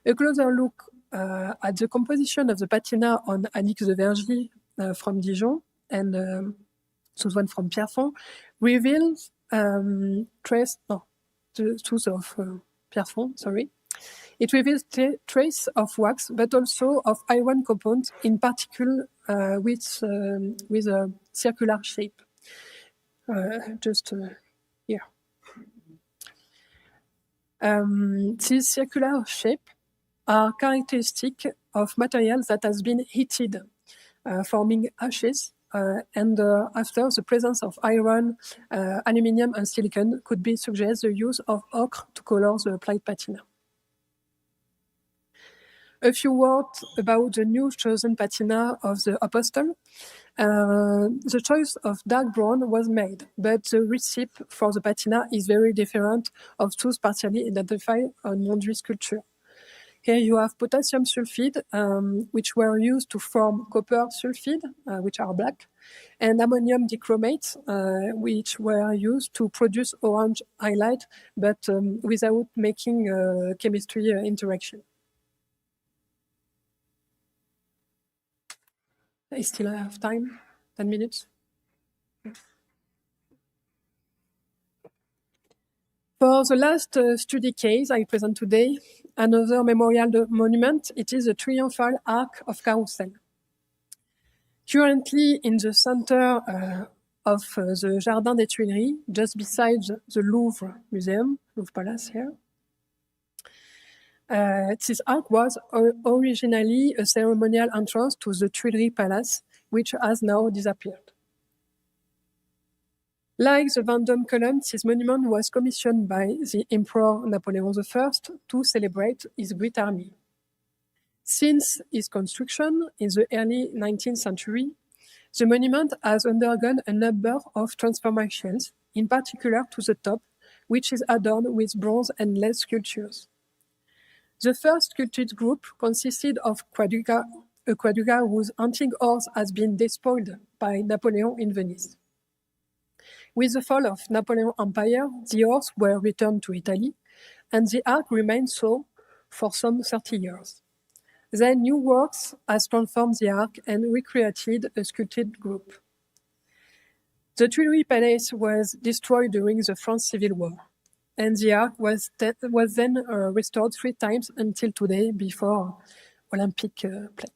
A closer look at the composition of the patina on Alix de Vergy from Dijon and the one from Pierrefonds reveals the tooth of Pierrefonds, sorry. It reveals trace of wax, but also of iron compounds, in particular with a circular shape. Here. These circular shape are characteristic of materials that has been heated, forming ashes, and after the presence of iron, aluminium, and silicon could be suggest the use of ochre to color the applied patina. A few words about the new chosen patina of the Apostle. The choice of dark brown was made, but the recipe for the patina is very different of those partially identified on Mondrian sculpture. Here you have potassium sulfide, which were used to form copper sulfide, which are black, and ammonium dichromate, which were used to produce orange highlight, but without making chemistry interaction. I still have time, 10 minutes. For the last study case I present today, another memorial monument, it is the Triumphal Arc of Carousel. Currently in the center of the Jardin des Tuileries, just beside the Louvre Museum, Louvre Palace here. This arc was originally a ceremonial entrance to the Tuileries Palace, which has now disappeared. Like the Vendôme Column, this monument was commissioned by the Emperor Napoleon I to celebrate his great army. Since its construction in the early 19th century, the monument has undergone a number of transformations, in particular to the top, which is adorned with bronze and lead sculptures. The first sculpted group consisted of a quadriga whose hunting horse has been despoiled by Napoleon in Venice. With the fall of Napoleon's empire, the horse were returned to Italy, and the arc remained so for some 30 years. Then new works has transformed the arc and recreated a sculpted group. The Tuileries Palace was destroyed during the French Civil War, and the arc was then restored 3 times until today before Olympic play.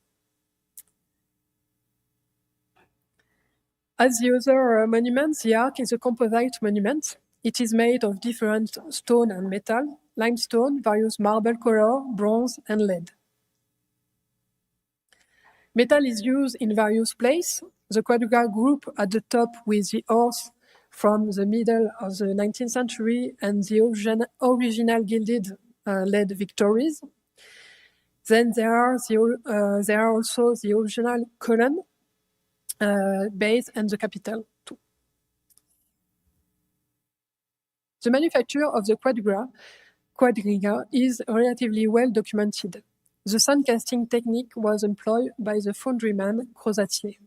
As the other monuments, the arc is a composite monument. It is made of different stone and metal, limestone, various marble color, bronze, and lead. Metal is used in various places. The quadriga group at the top with the horse from the middle of the 19th century and the original gilded lead victories. Then there are also the original column, base, and the capital too. The manufacture of the quadriga is relatively well documented. The sun casting technique was employed by the foundryman Crozatier.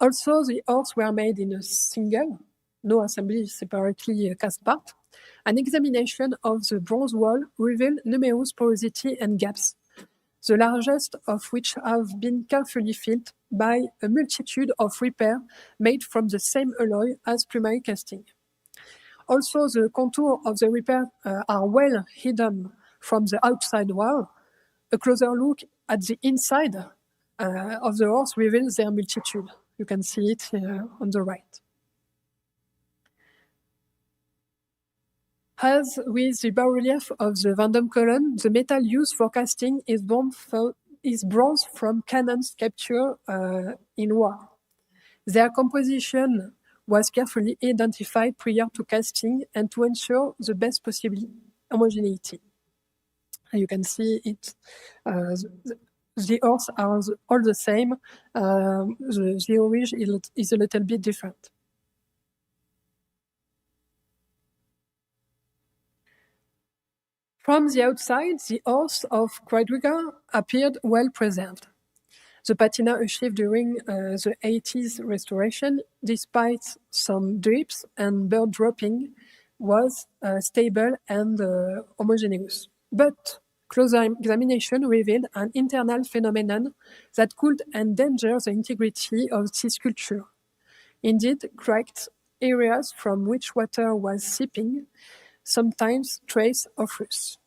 Also, the horses were made in a single, no assembly separately cast part. An examination of the bronze wall revealed numerous porosity and gaps, the largest of which have been carefully filled by a multitude of repairs made from the same alloy as primary casting. Also, the contours of the repair are well hidden from the outside wall. A closer look at the inside of the horse reveals their multitude. You can see it on the right. As with the bas-relief of the Vendôme Column, the metal used for casting is bronze from cannons captured in war. Their composition was carefully identified prior to casting and to ensure the best possible homogeneity. You can see it. The ores are all the same. The origin is a little bit different. From the outside, the ores of Quadriga appeared well preserved. The patina achieved during the 80s restoration, despite some drips and bird dropping, was stable and homogeneous. But closer examination revealed an internal phenomenon that could endanger the integrity of the sculpture. Indeed, cracked areas from which water was seeping, sometimes trace of rust.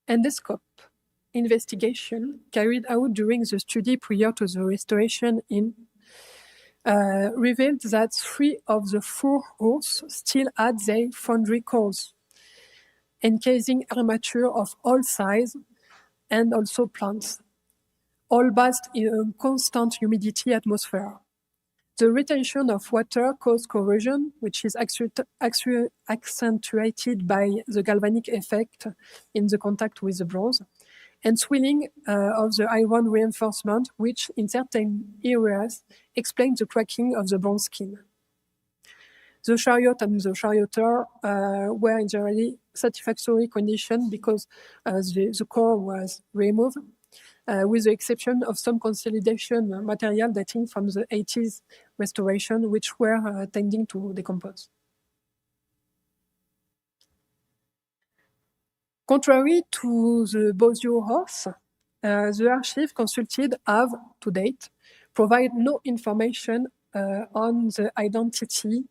Endoscope investigation carried out during the study prior to the restoration revealed that 3 of the 4 holes still had their foundry cores, encasing armature of all sizes and also plants, all bathed in a constant humidity atmosphere. The retention of water caused corrosion, which is accentuated by the galvanic effect in the contact with the bronze, and swelling of the iron reinforcement, which in certain areas explain the cracking of the bronze skin. The chariot and the charioteer were in generally satisfactory condition because the core was removed, with the exception of some consolidation material dating from the 80s restoration, which were tending to decompose. Contrary to the Bozio horse, the archive consulted have, to date, provided no information on the identity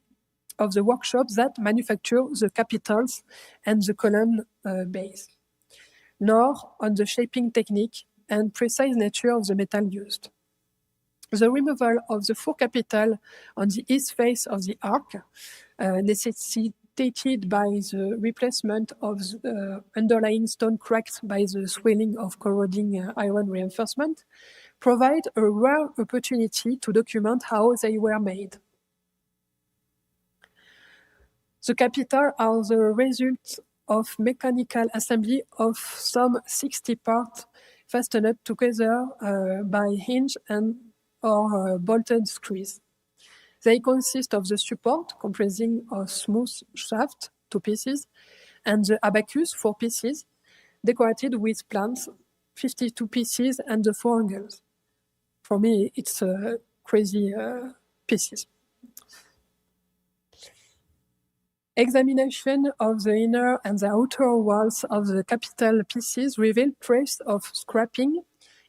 of the workshops that manufacture the capitals and the column base, nor on the shaping technique and precise nature of the metal used. The removal of the 4 capitals on the east face of the arc, necessitated by the replacement of the underlying stone cracked by the swelling of corroding iron reinforcement, provide a rare opportunity to document how they were made. The capitals are the result of mechanical assembly of some 60 parts fastened together by hinge and or bolted screws. They consist of the support, comprising a smooth shaft, 2 pieces, and the abacus, 4 pieces, decorated with plants, 52 pieces, and the 4 angles. For me, it's crazy pieces. Examination of the inner and the outer walls of the capital pieces revealed traces of scraping,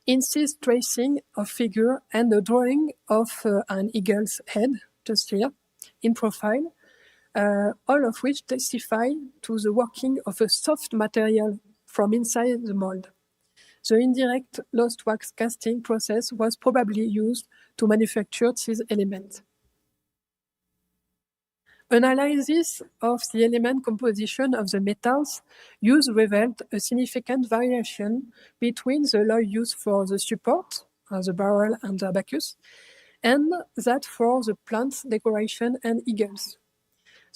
incised tracing of figure, and a drawing of an eagle's head, just here, in profile, all of which testify to the working of a soft material from inside the mold. The indirect lost wax casting process was probably used to manufacture these elements. Analysis of the element composition of the metals used revealed a significant variation between the alloy used for the support, the barrel and the abacus, and that for the plants, decoration, and eagles.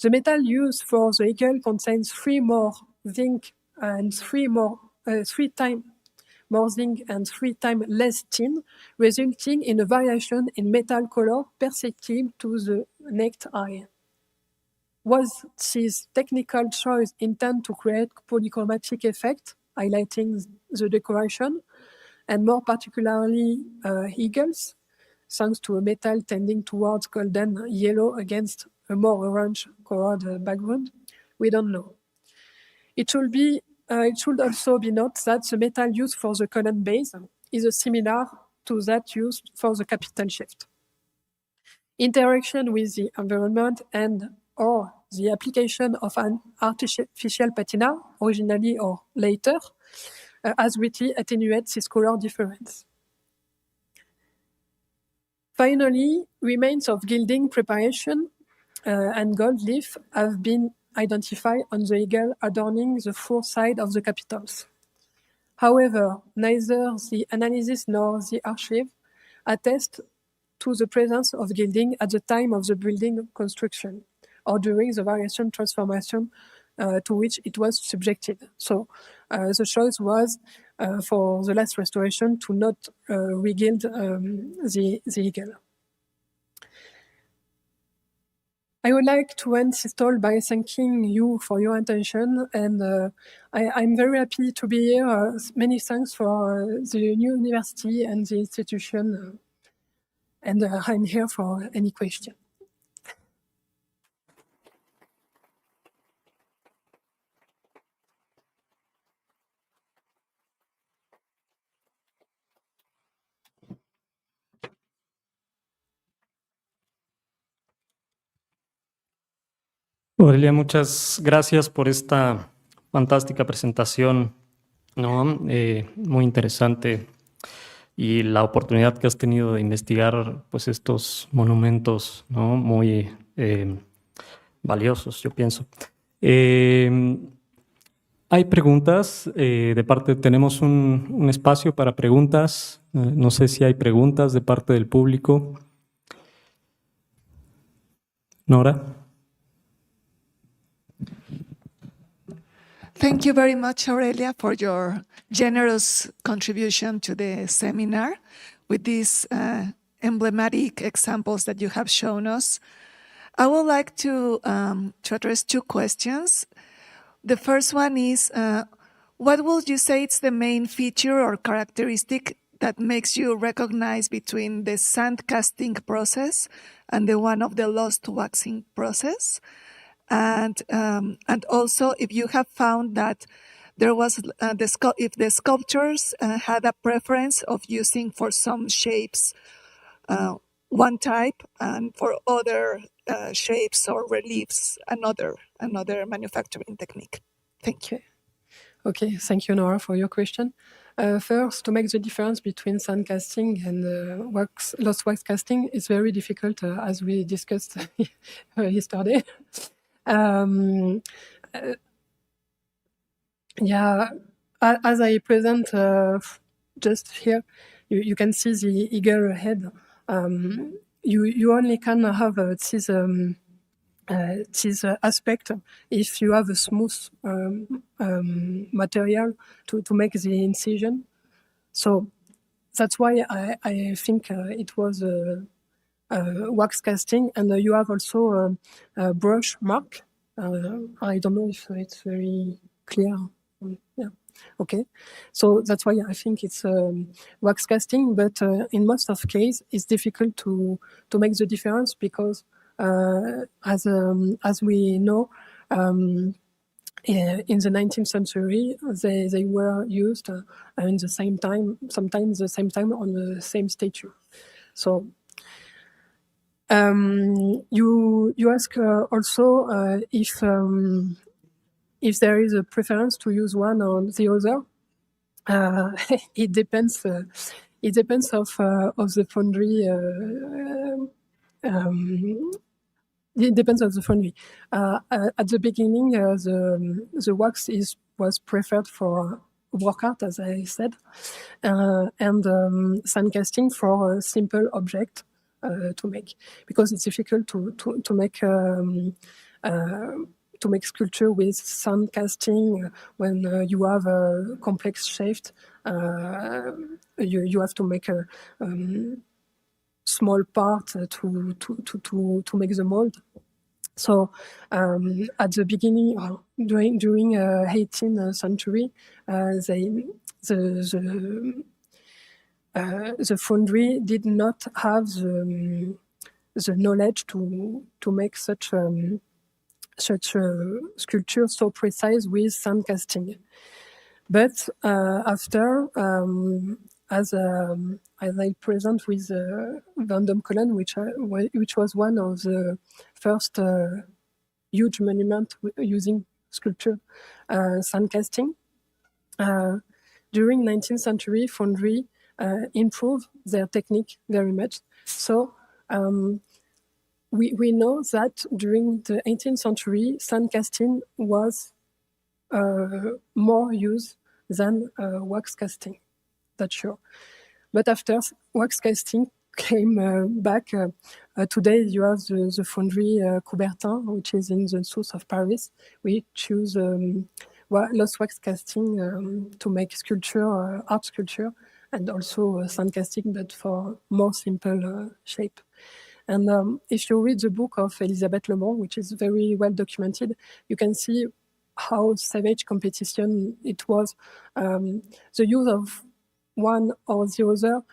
The metal used for the eagle contains 3 more zinc and 3 times more zinc and 3 times less tin, resulting in a variation in metal color perceptible to the naked eye. Was this technical choice intended to create polychromatic effect, highlighting the decoration, and more particularly eagles, thanks to a metal tending towards golden yellow against a more orange-colored background? We don't know. It should also be noted that the metal used for the column base is similar to that used for the capital shaft. Interaction with the environment and/or the application of an artificial patina, originally or later, has greatly attenuated this color difference. Finally, remains of gilding preparation and gold leaf have been identified on the eagle adorning the four sides of the capitals. However, neither the analysis nor the archive attest to the presence of gilding at the time of the building construction or during the variation transformation to which it was subjected. So the choice was for the last restoration to not regild the eagle. I would like to end this talk by thanking you for your attention, and I'm very happy to be here. Many thanks for the new university and the institution, and I'm here for any question. Aurelia, muchas gracias por esta fantástica presentación, ¿no? Muy interesante, y la oportunidad que has tenido de investigar pues, estos monumentos, ¿no? Muy valiosos, yo pienso. Hay preguntas de parte, tenemos un espacio para preguntas. No sé si hay preguntas de parte del público. Nora. Thank you very much, Aurelia, for your generous contribution to the seminar with these emblematic examples that you have shown us. I would like to address two questions. The first one is, what would you say is the main feature or characteristic that makes you recognize between the sand casting process and the one of the lost waxing process? And also, if you have found that there was if the sculptors had a preference of using for some shapes one type, and for other shapes or reliefs another manufacturing technique. Thank you. Okay, thank you, Nora, for your question. First, to make the difference between sand casting and lost wax casting is very difficult, as we discussed yesterday. Yeah, as I present just here, you can see the eagle head. You only can have this aspect if you have a smooth material to make the incision. So that's why I think it was wax casting, and you have also a brush mark. I don't know if it's very clear. Yeah. Okay. So that's why I think it's wax casting, but in most of cases it's difficult to make the difference because as we know, in the 19th century, they were used in the same time, sometimes the same time on the same statue. So you ask also if there is a preference to use one or the other. It depends. It depends of the foundry. It depends on the foundry. At the beginning, the wax was preferred for work art, as I said, and sand casting for a simple object to make, because it's difficult to make sculpture with sand casting when you have a complex shape. You have to make a small part to make the mold. So at the beginning, during 18th century, the foundry did not have the knowledge to make such a sculpture so precise with sand casting. But after, as I present with Vendôme Column, which was one of the first huge monument using sculpture sand casting. During 19th century, foundry improved their technique very much. So we know that during the 18th century, sand casting was more used than wax casting. That's sure. But after wax casting came back, today you have the foundry Coubertin, which is in the south of Paris. We choose lost wax casting to make sculpture, art sculpture, and also sand casting, but for more simple shape. And if you read the book of Elisabeth Le Bon, which is very well documented, you can see how savage competition it was. The use of one or the other,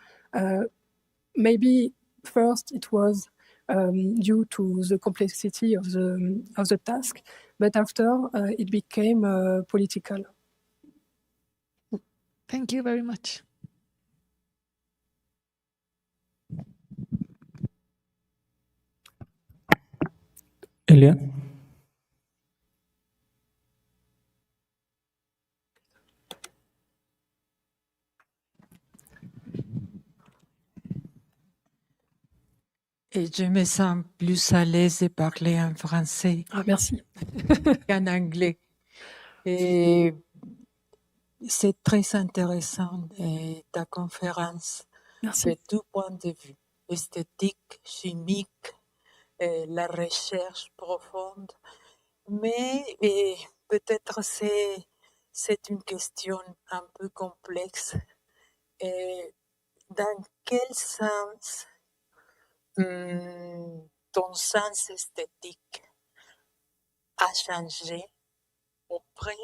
maybe first it was due to the complexity of the task, but after it became political. Thank you very much. Elia. Et je me sens plus à l'aise de parler en français Ah, merci. qu'en anglais. Et c'est très intéressant ta conférence Merci. de tout point de vue, esthétique, chimique, la recherche profonde. Mais peut-être c'est une question un peu complexe. Dans quel sens ton sens esthétique a changé auprès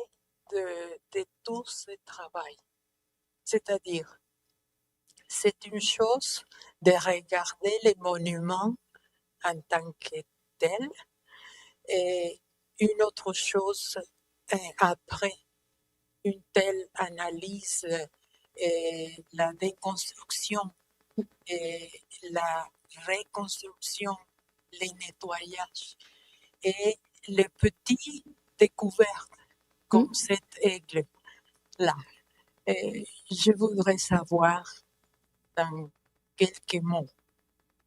de tout ce travail? C'est-à-dire, c'est une chose de regarder les monuments en tant que tels, et une autre chose après une telle analyse, la déconstruction et la reconstruction, les nettoyages et les petites découvertes comme cet aigle-là. Je voudrais savoir dans quelques mots,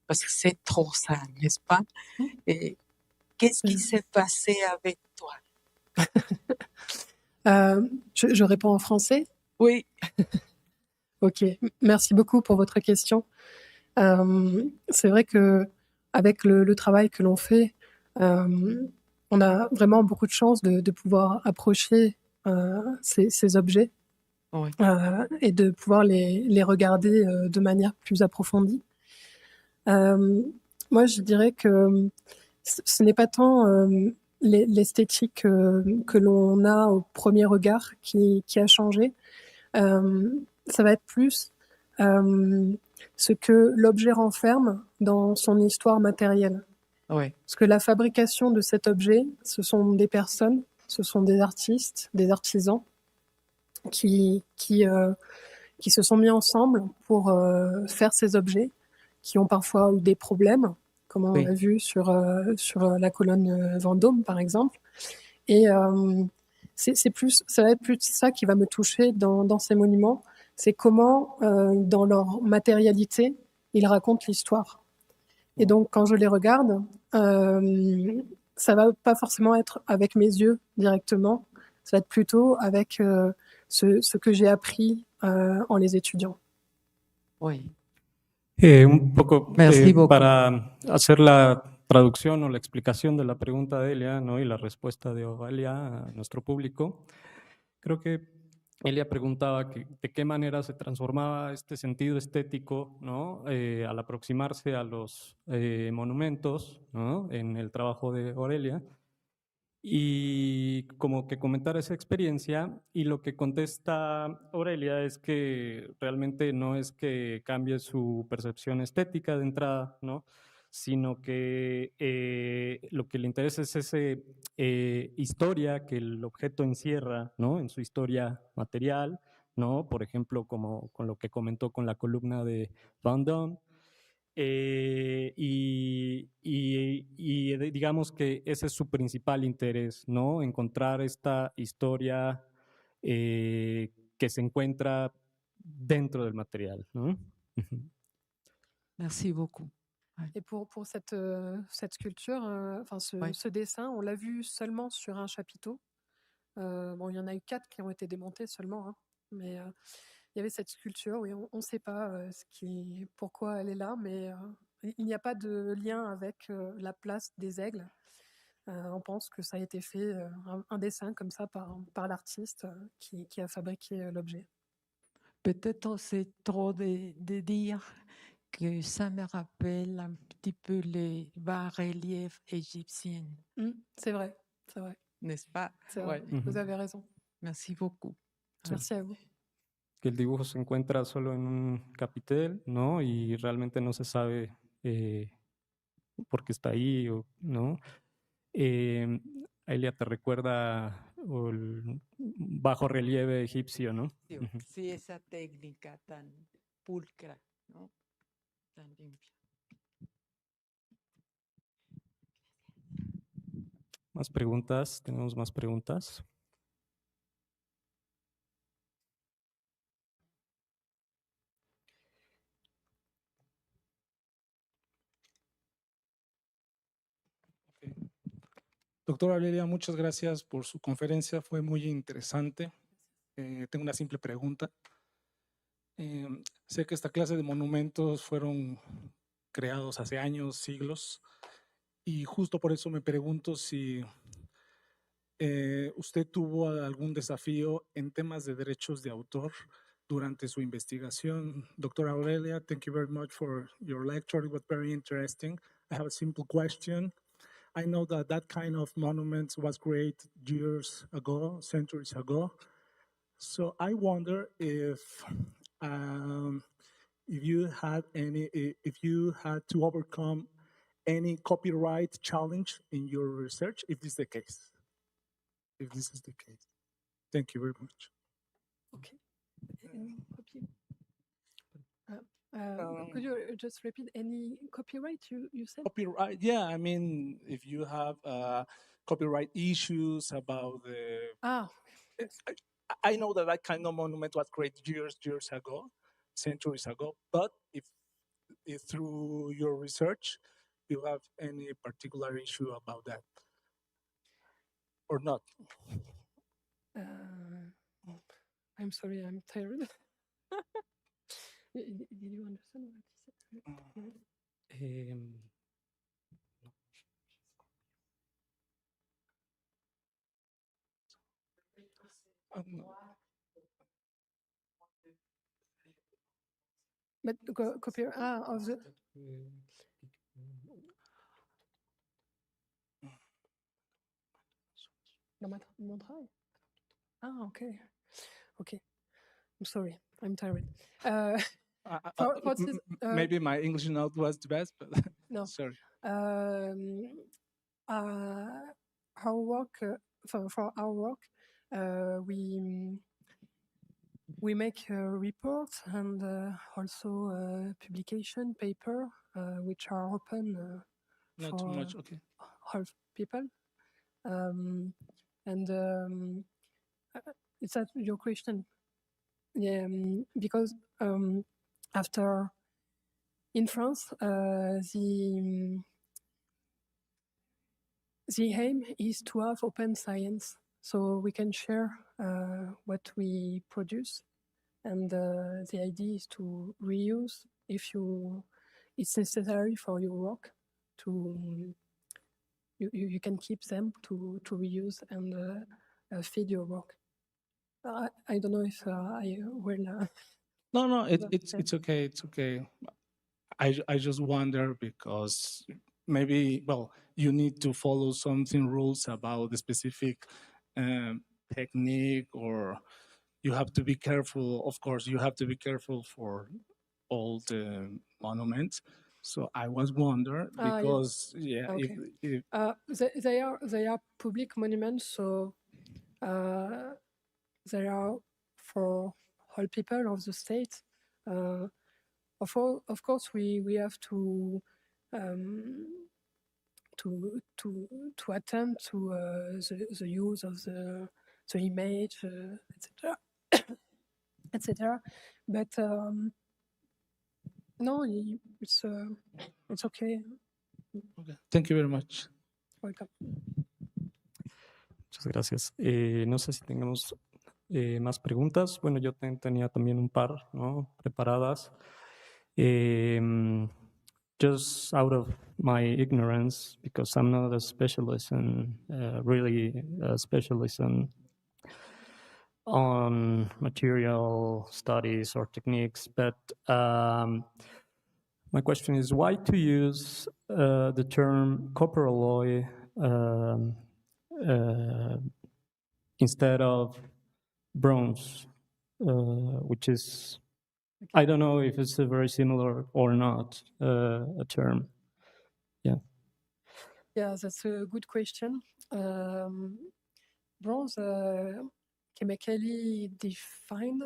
parce que c'est trop ça, n'est-ce pas? Qu'est-ce qui s'est passé avec toi? Je réponds en français? Oui. Ok, merci beaucoup pour votre question. C'est vrai que avec le travail que l'on fait, on a vraiment beaucoup de chance de pouvoir approcher ces objets, Oui. Et de pouvoir les regarder de manière plus approfondie. Moi, je dirais que ce n'est pas tant l'esthétique que l'on a au premier regard qui a changé. Ça va être plus ce que l'objet renferme dans son histoire matérielle. Oui. Parce que la fabrication de cet objet, ce sont des personnes, ce sont des artistes, des artisans qui se sont mis ensemble pour faire ces objets, qui ont parfois eu des problèmes, comme on l'a vu sur la colonne Vendôme, par exemple. Et ça va être plus ça qui va me toucher dans ces monuments, c'est comment, dans leur matérialité, ils racontent l'histoire. Et donc, quand je les regarde, ça va pas forcément être avec mes yeux directement, ça va être plutôt avec ce que j'ai appris en les étudiant. Oui. Un poco Merci beaucoup. para hacer la traducción o la explicación de la pregunta de Elia, ¿no? Y la respuesta de Ovalia a nuestro público. Creo que Elia preguntaba de qué manera se transformaba este sentido estético, ¿no? Al aproximarse a los monumentos, ¿no? En el trabajo de Aurelia. Y como que comentar esa experiencia, y lo que contesta Aurelia es que realmente no es que cambie su percepción estética de entrada, ¿no? Sino que lo que le interesa es esa historia que el objeto encierra, ¿no? En su historia material, ¿no? Por ejemplo, como con lo que comentó con la columna de Vendôme. Y digamos que ese es su principal interés, ¿no? Encontrar esta historia que se encuentra dentro del material, ¿no? Merci beaucoup. Et pour cette sculpture, enfin ce dessin, on l'a vu seulement sur un chapiteau. Bon, il y en a eu 4 qui ont été démontés seulement, hein, mais il y avait cette sculpture, oui, on ne sait pas pourquoi elle est là, mais il n'y a pas de lien avec la place des aigles. On pense que ça a été fait, un dessin comme ça par l'artiste qui a fabriqué l'objet. Peut-être c'est trop de dire que ça me rappelle un petit peu les bas-reliefs égyptiens. C'est vrai, c'est vrai. N'est-ce pas? C'est vrai, Ouais. vous avez raison. Merci beaucoup. Merci à vous. Que el dibujo se encuentra solo en un capitel, ¿no? Y realmente no se sabe por qué está ahí, ¿no? Elia te recuerda el bajo relieve egipcio, ¿no? Sí, sí, esa técnica tan pulcra, ¿no? Tan limpia. ¿Más preguntas? ¿Tenemos más preguntas? Doctora Aurelia, muchas gracias por su conferencia, fue muy interesante. Tengo una simple pregunta. Sé que esta clase de monumentos fueron creados hace años, siglos, y justo por eso me pregunto si usted tuvo algún desafío en temas de derechos de autor durante su investigación. Doctora Aurelia, thank you very much for your lecture. It was very interesting. I have a simple question. I know that that kind of monuments was created years ago, centuries ago. So I wonder if you had to overcome any copyright challenge in your research, if this is the case. If this is the case. Thank you very much. Okay. Could you just repeat any copyright you said? Copyright, yeah. I mean, if you have copyright issues about the... I know that that kind of monument was created years ago, centuries ago, but if through your research, you have any particular issue about that or not? I'm sorry, I'm tired. Did you understand what he said? But copyright of the... Mon travail. Okay. Okay. I'm sorry, I'm tired. Maybe my English note was the best, but no. Sorry. Our work, for our work, we make reports and also publication paper, which are open Not for too much, okay. all people. Is that your question? Yeah, because after in France, the aim is to have open science, so we can share what we produce, and the idea is to reuse if it's necessary for your work. You can keep them to reuse and feed your work. I don't know if I will. No, it's okay. It's okay. I just wonder because maybe, well, you need to follow something rules about the specific technique, or you have to be careful. Of course, you have to be careful for all the monuments. So I was wondering because okay. if they are public monuments, so they are for all people of the state. Of course, we have to attend to the use of the image, etc. etc. But No, it's okay. Okay. Thank you very much. Welcome. Muchas gracias. No sé si tengamos más preguntas. Bueno, yo tenía también un par, ¿no?, preparadas. Just out of my ignorance, because I'm not a specialist in, really a specialist on material studies or techniques, but my question is, why to use the term copper alloy instead of bronze, which is, I don't know if it's a very similar or not a term. Yeah. Yeah, that's a good question. Bronze, chemically defined,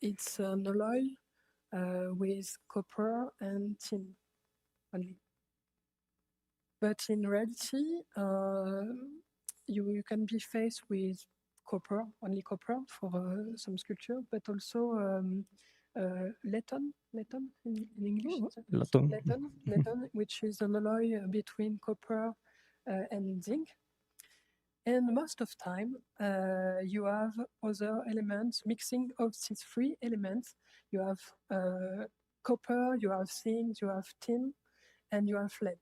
it's an alloy with copper and tin only. But in reality, you can be faced with copper, only copper for some sculpture, but also leton in English. Leton, which is an alloy between copper and zinc. And most of time, you have other elements, mixing of these three elements. You have copper, you have zinc, you have tin, and you have lead.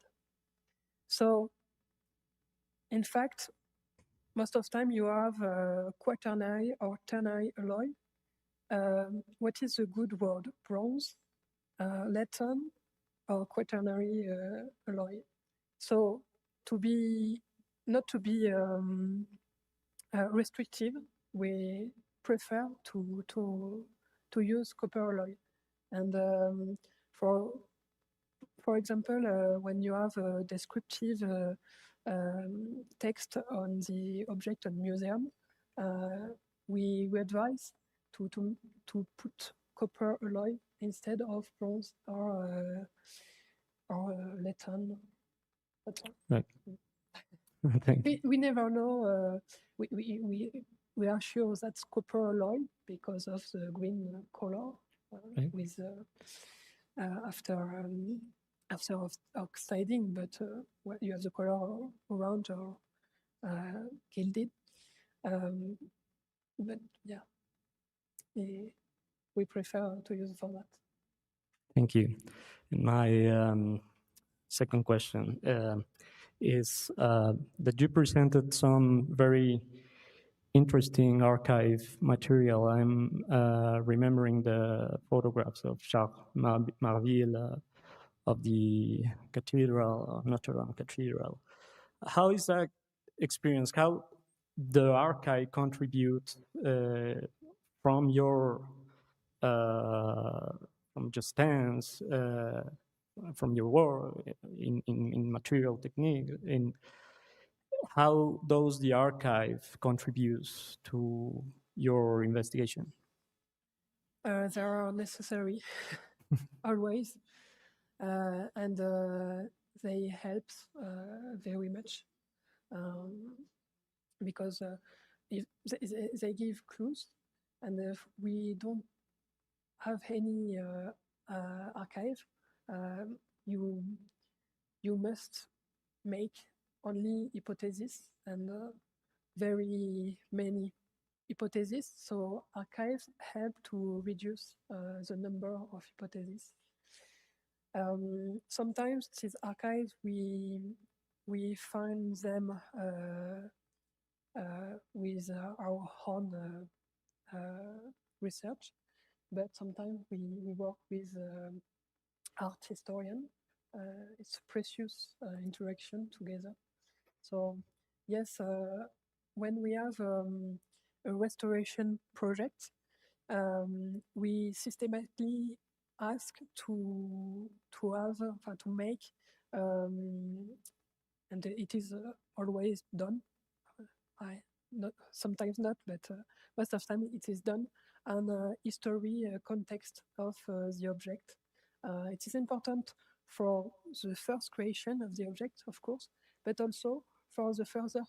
So, in fact, most of time you have quaternary or ternary alloy. What is a good word? Bronze, leton, or quaternary alloy. So, not to be restrictive, we prefer to use copper alloy. And for example, when you have a descriptive text on the object on museum, we advise to put copper alloy instead of bronze or leton. That's all. Right. Thank you. We never know. We are sure that's copper alloy because of the green color Right. with after oxiding, but you have the color orange or gilded. But yeah, we prefer to use for that. Thank you. And my second question is that you presented some very interesting archive material. I'm remembering the photographs of Jacques Marville of the cathedral, Notre-Dame Cathedral. How is that experience? How the archive contribute from your from just stance, from your work in material technique, in how does the archive contributes to your investigation? They are necessary always, and they help very much because if they give clues, and if we don't have any archive, you must make only hypotheses and very many hypotheses. So archives help to reduce the number of hypotheses. Sometimes these archives we find them with our own research, but sometimes we work with art historian. It's precious interaction together. So yes, when we have a restoration project, we systematically ask to make, and it is always done. Sometimes not, but most of the time it is done on history context of the object. It is important for the first creation of the object, of course, but also for the further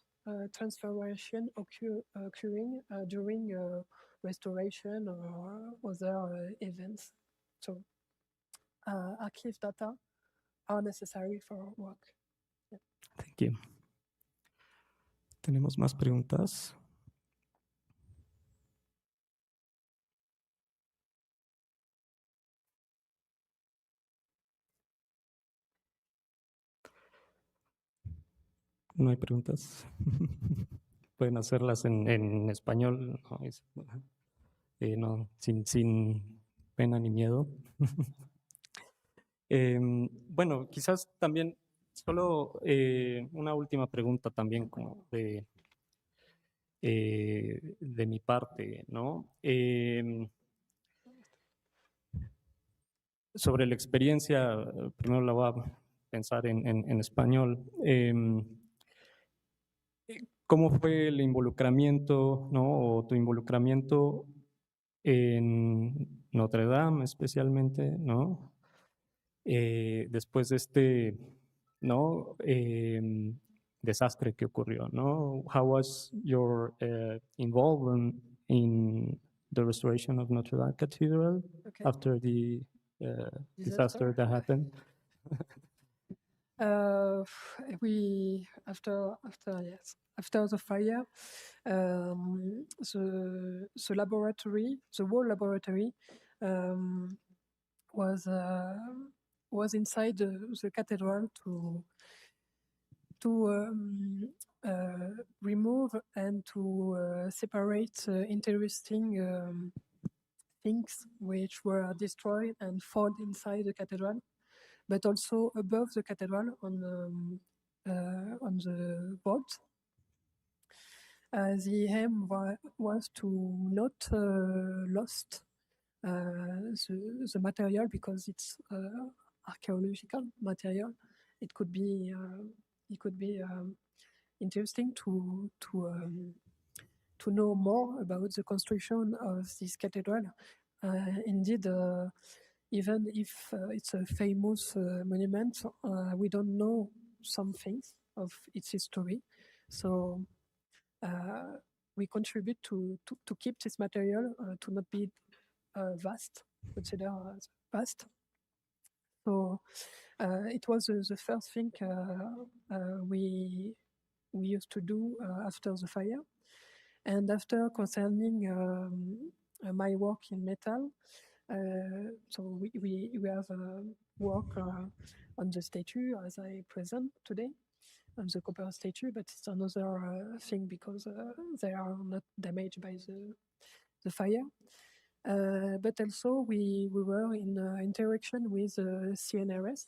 transformation occurring during restoration or other events. So archive data are necessary for our work. Yeah. Thank you. ¿Tenemos más preguntas? ¿No hay preguntas? Pueden hacerlas en español, no, sin pena ni miedo. Bueno, quizás también solo una última pregunta también como de mi parte, ¿no? Sobre la experiencia, primero la voy a pensar en español. ¿Cómo fue el involucramiento, ¿no? O tu involucramiento en Notre-Dame especialmente, ¿no? Después de este, ¿no? Desastre que ocurrió, ¿no? How was your involvement in the restoration of Notre-Dame Cathedral after the disaster that happened? After the fire, the whole laboratory, was inside the cathedral to remove and to separate interesting things which were destroyed and found inside the cathedral, but also above the cathedral on the vault. The aim was to not lost the material because it's archaeological material. It could be interesting to know more about the construction of this cathedral. Indeed, even if it's a famous monument, we don't know some things of its history. So we contribute to keep this material to not be considered vast. So it was the first thing we used to do after the fire. And after concerning my work in metal, so we have work on the statue as I present today, on the copper statue, but it's another thing because they are not damaged by the fire. But also we were in interaction with CNRS.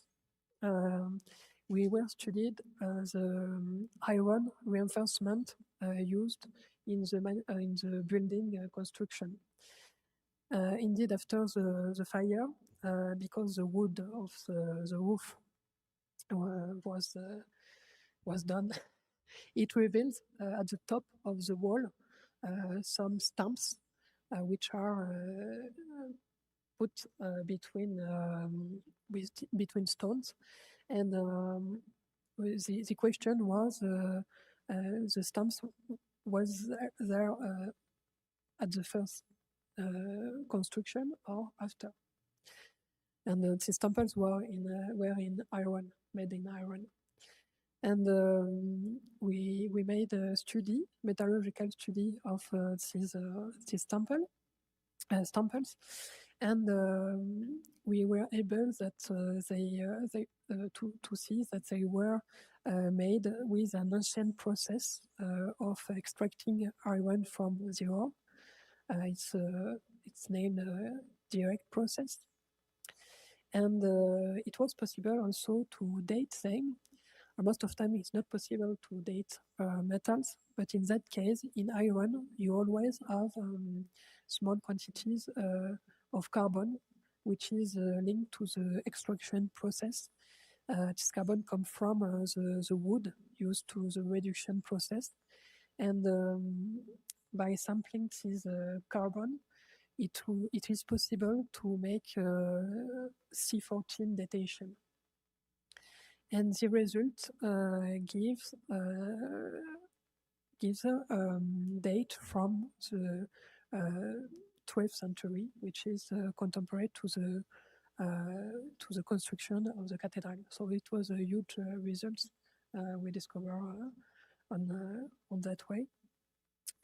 We were studied the iron reinforcement used in the building construction. Indeed, after the fire, because the wood of the roof was done, it revealed at the top of the wall some stumps which are put between stones, and the question was the stumps was there at the first construction or after, and the stumps were in iron, made in iron. And we made a study, metallurgical study of these stumps, and we were able that to see that they were made with an ancient process of extracting iron from the ore. It's named direct process, and it was possible also to date them. Most of the time, it's not possible to date metals, but in that case, in iron, you always have small quantities of carbon, which is linked to the extraction process. This carbon comes from the wood used to the reduction process, and by sampling this carbon, it is possible to make C14 datation. And the result gives a date from the 12th century, which is contemporary to the to the construction of the cathedral. So it was a huge result we discovered on that way.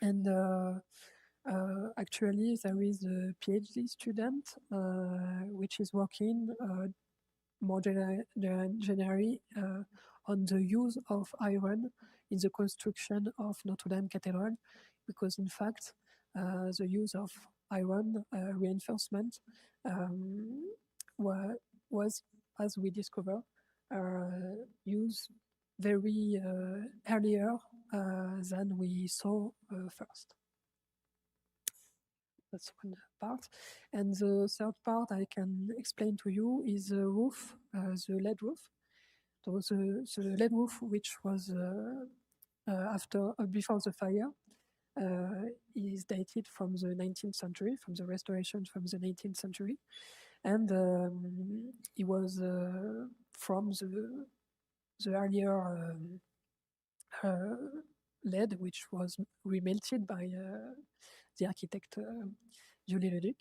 And actually, there is a PhD student which is working more generally on the use of iron in the construction of Notre-Dame Cathedral, because in fact, the use of iron reinforcement was, as we discover, used very earlier than we saw first. That's one part. And the third part I can explain to you is the roof, the lead roof. So the lead roof, which was before the fire, is dated from the 19th century, from the restoration from the 19th century. And it was from the earlier lead, which was remelted by the architect Julie Leduc.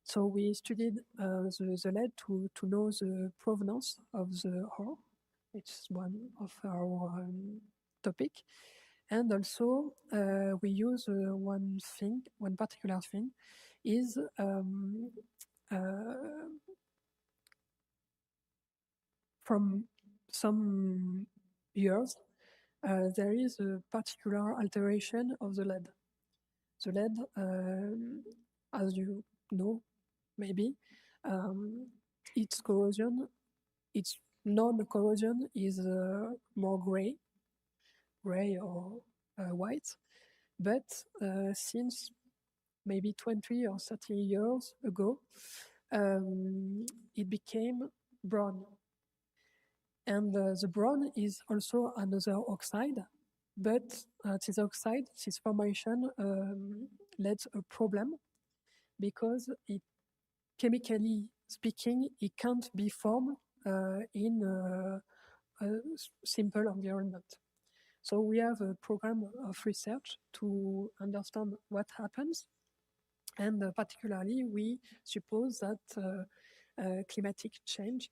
So we studied the lead to know the provenance of the ore. It's one of our topic. And also we use one particular thing is from some years, there is a particular alteration of the lead. The lead, as you know, maybe, its corrosion, its non-corrosion is more gray or white. But since maybe 20 or 30 years ago, it became brown. And the brown is also another oxide, but this oxide, this formation led a problem because chemically speaking, it can't be formed in a simple environment. So we have a program of research to understand what happens. And particularly, we suppose that climatic change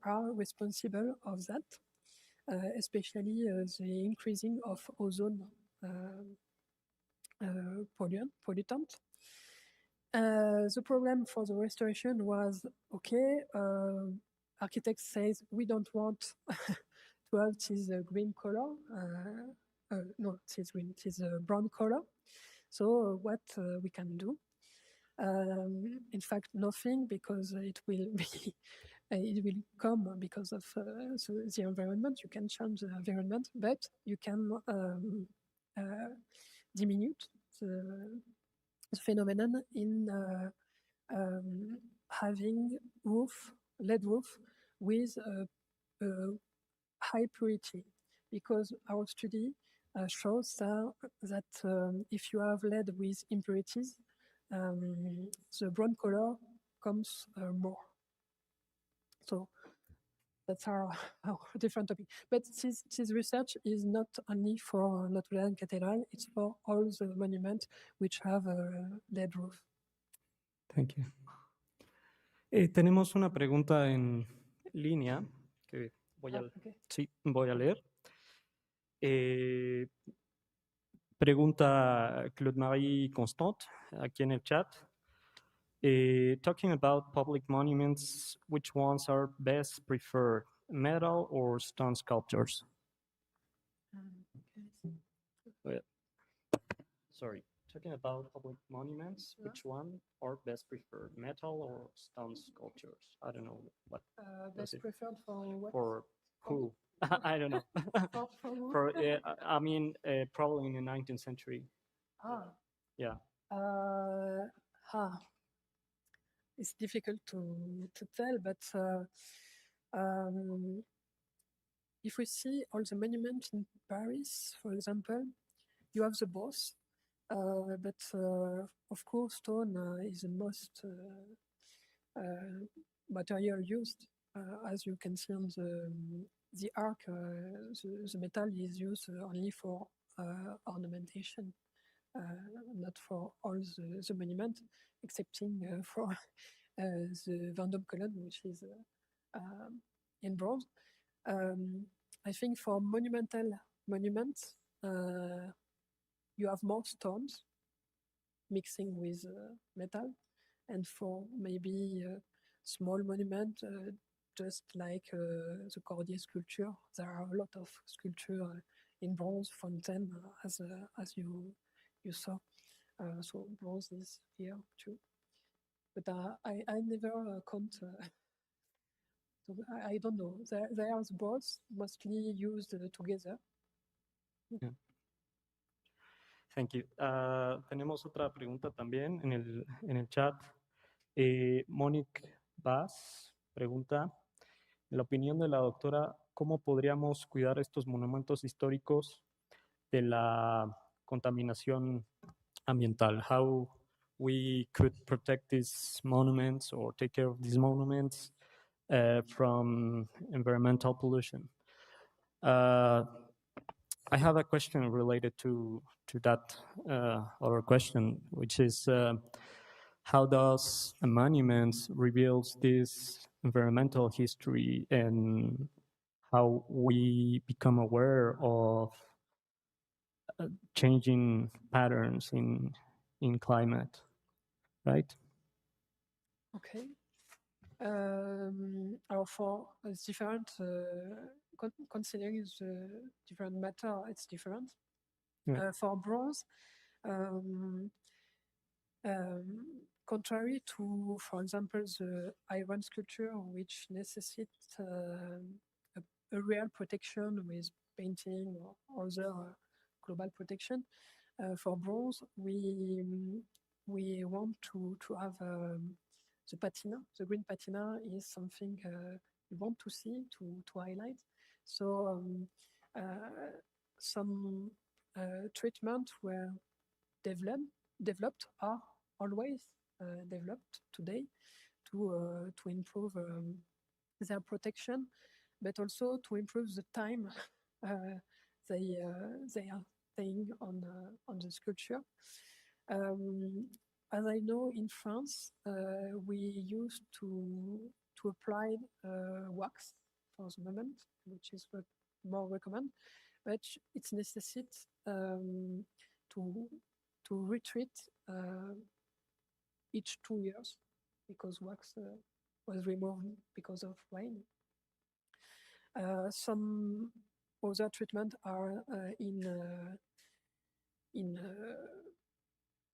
are responsible of that, especially the increasing of ozone pollutant. The problem for the restoration was, okay, architects say we don't want to have this green color, no, this green, this brown color. So what we can do? In fact, nothing, because it will be it will come because of the environment. You can change the environment, but you can diminish the phenomenon in having lead roof with high purity, because our study shows that if you have lead with impurities, the brown color comes more. So that's our different topic. But this research is not only for Notre-Dame Cathedral, it's for all the monuments which have a lead roof. Thank you. Tenemos una pregunta en línea que voy a leer. Pregunta Claude-Marie Constant aquí en el chat. Talking about public monuments, which ones are best preferred, metal or stone sculptures? Sorry, talking about public monuments, which one are best preferred, metal or stone sculptures? I don't know what. Best preferred for what? For who? I don't know. For I mean, probably in the 19th century. Yeah. It's difficult to tell, but if we see all the monuments in Paris, for example, you have the boss, but of course stone is the most material used. As you can see on the arc, the metal is used only for ornamentation, not for all the monument, excepting for the Vendôme Column, which is in bronze. I think for monumental monuments, you have more stones mixing with metal, and for maybe small monument, just like the Cordier sculpture, there are a lot of sculpture in bronze, fontaine, as you saw. So bronze is here too. But I never count. So I don't know. They are both mostly used together. Yeah. Thank you. Tenemos otra pregunta también en el chat. Monique Bass pregunta, en la opinión de la doctora, ¿cómo podríamos cuidar estos monumentos históricos de la contaminación ambiental? How we could protect these monuments or take care of these monuments from environmental pollution? I have a question related to that other question, which is how does a monument reveals this environmental history and how we become aware of changing patterns in climate, right? Okay. For it's different. Considering the different matter, it's different. Yeah. For bronze, contrary to, for example, the iron sculpture, which necessitates a real protection with painting or other global protection, for bronze, we want to have the patina. The green patina is something we want to see, to highlight. So some treatment were developed, are always developed today to improve their protection, but also to improve the time they are staying on the sculpture. As I know, in France, we used to apply wax for the moment, which is what more recommend, but it's necessary to retreat each 2 years because wax was removed because of rain. Some other treatment are in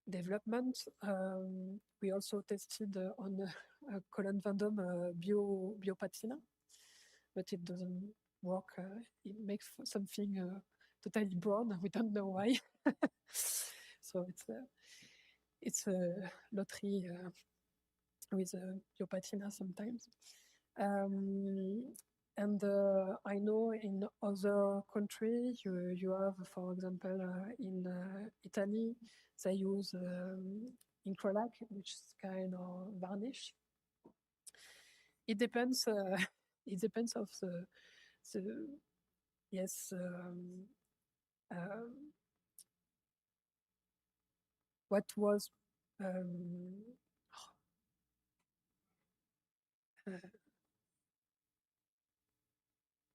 development. We also tested on Colonne Vendôme biopatina, but it doesn't work. It makes something totally brown. We don't know why. So it's a lottery with biopatina sometimes. And I know in other countries, you have, for example, in Italy, they use incrolac, which is kind of varnish. It depends. It depends of the yes. What was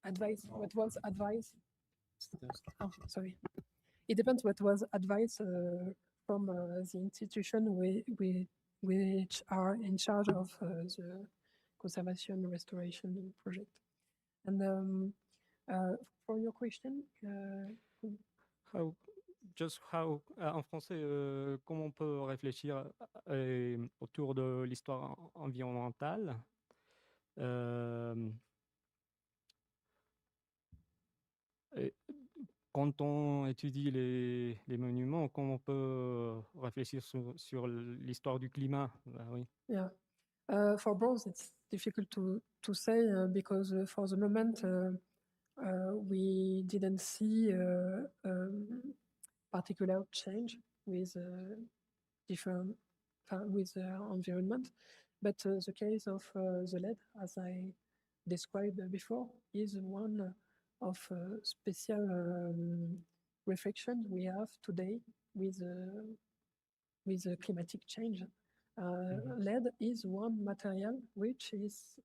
advice? What was advice? Oh, sorry. It depends what was advice from the institution which are in charge of the conservation restoration project. And for your question, en français, comment on peut réfléchir autour de l'histoire environnementale quand on étudie les monuments, comment on peut réfléchir sur l'histoire du climat? Oui. Yeah. For bronze, it's difficult to say because for the moment we didn't see particular change with different with environment, but the case of the lead, as I described before, is one of special reflection we have today with climatic change. LED is one material which is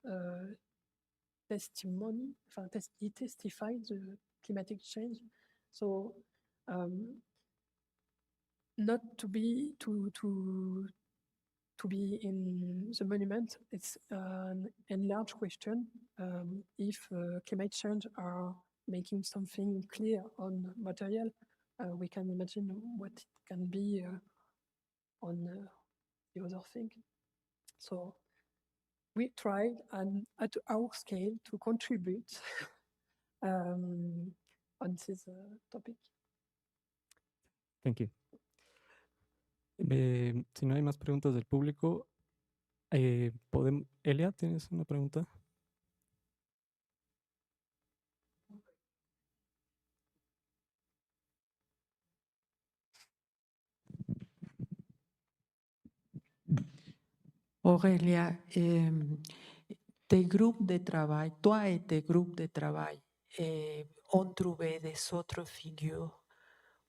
testimony, it testifies the climatic change. So not to be in the monument, it's an enlarged question if climate change are making something clear on material. We can imagine what it can be on the other thing. So we tried at our scale to contribute on this topic. Thank you. Si no hay más preguntas del público, Elia, ¿tienes una pregunta? Aurélia, tes groupes de travail, toi et tes groupes de travail, ont trouvé des autres figures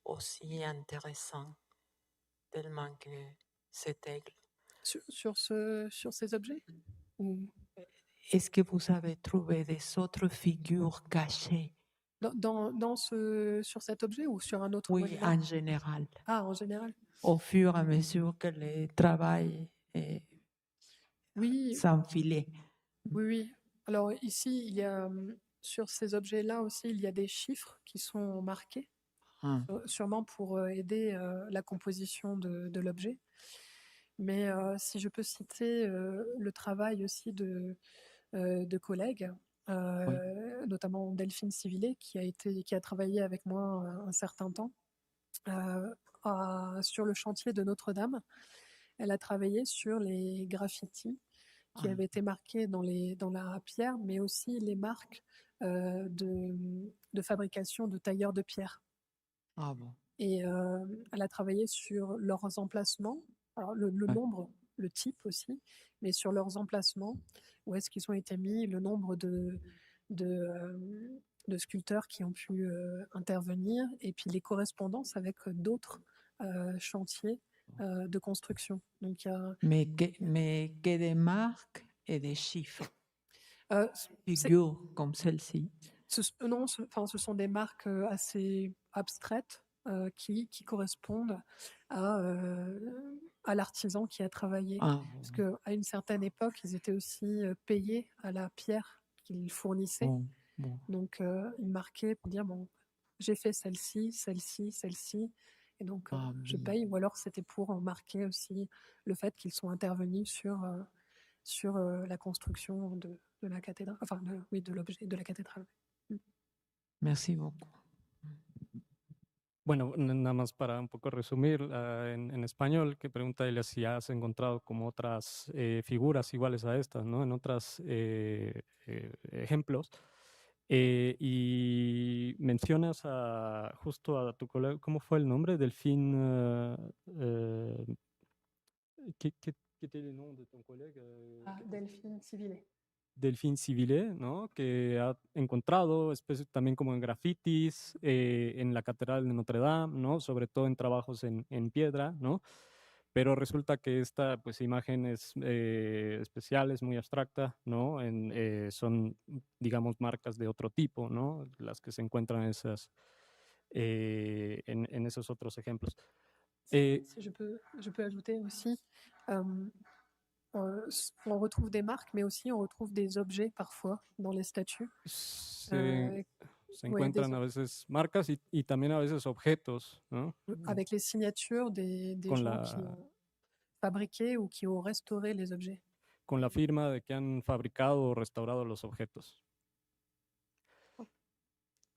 aussi intéressantes, tellement que cet aigle. Sur ces objets Est-ce que vous avez trouvé des autres figures cachées? Sur cet objet ou sur un autre Oui, monument? en général. Ah, en général. Au fur et à mesure que le travail s'enfilait. Oui. Alors ici, il y a, sur ces objets-là aussi, il y a des chiffres qui sont marqués, sûrement pour aider la composition de l'objet. Mais si je peux citer le travail aussi de collègues, notamment Delphine Civilet, qui a travaillé avec moi un certain temps sur le chantier de Notre-Dame. Elle a travaillé sur les graffitis qui avaient été marqués dans la pierre, mais aussi les marques de fabrication de tailleurs de pierre. Ah bon. Et elle a travaillé sur leurs emplacements, alors le nombre, le type aussi, mais sur leurs emplacements, où est-ce qu'ils ont été mis, le nombre de sculpteurs qui ont pu intervenir, et puis les correspondances avec d'autres chantiers de construction. Donc, mais que des marques et des chiffres. Figures comme celle-ci. Non, ce sont des marques assez abstraites qui correspondent à l'artisan qui a travaillé. Parce qu'à une certaine époque, ils étaient aussi payés à la pierre qu'ils fournissaient. Donc, ils marquaient pour dire, bon, j'ai fait celle-ci, celle-ci, celle-ci. Et donc, je paye. Ou alors, c'était pour marquer aussi le fait qu'ils sont intervenus sur la construction de la cathédrale, enfin, de l'objet de la cathédrale. Merci beaucoup. Bueno, nada más para un poco resumir en español, que pregunta ella si has encontrado como otras figuras iguales a estas, ¿no? En otros ejemplos. Y mencionas justo a tu colega, ¿cómo fue el nombre? Delphine. ¿Qué tiene el nombre de tu colega? Delphine Civilet. Delphine Civilet, ¿no? Que ha encontrado también como en grafitis, en la Catedral de Notre-Dame, ¿no? Sobre todo en trabajos en piedra, ¿no? Pero resulta que esta pues, imagen es especial, es muy abstracta, ¿no? Son, digamos, marcas de otro tipo, ¿no? Las que se encuentran en esos otros ejemplos. Si je peux ajouter aussi, on retrouve des marques, mais aussi on retrouve des objets parfois dans les statues. Se encuentran a veces marcas y también a veces objetos, ¿no? Avec les signatures des gens qui ont fabriqué ou qui ont restauré les objets. Con la firma de que han fabricado o restaurado los objetos.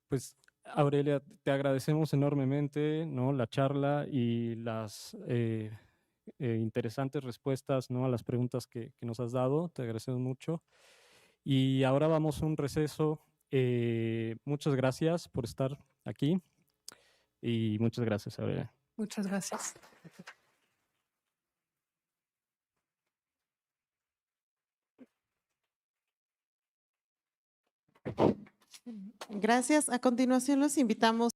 Pues, Aurelia, te agradecemos enormemente, ¿no? La charla y las interesantes respuestas, ¿no? A las preguntas que nos has dado. Te agradecemos mucho. Y ahora vamos a un receso. Muchas gracias por estar aquí y muchas gracias, Aurelia. Muchas gracias. Gracias. A continuación los invitamos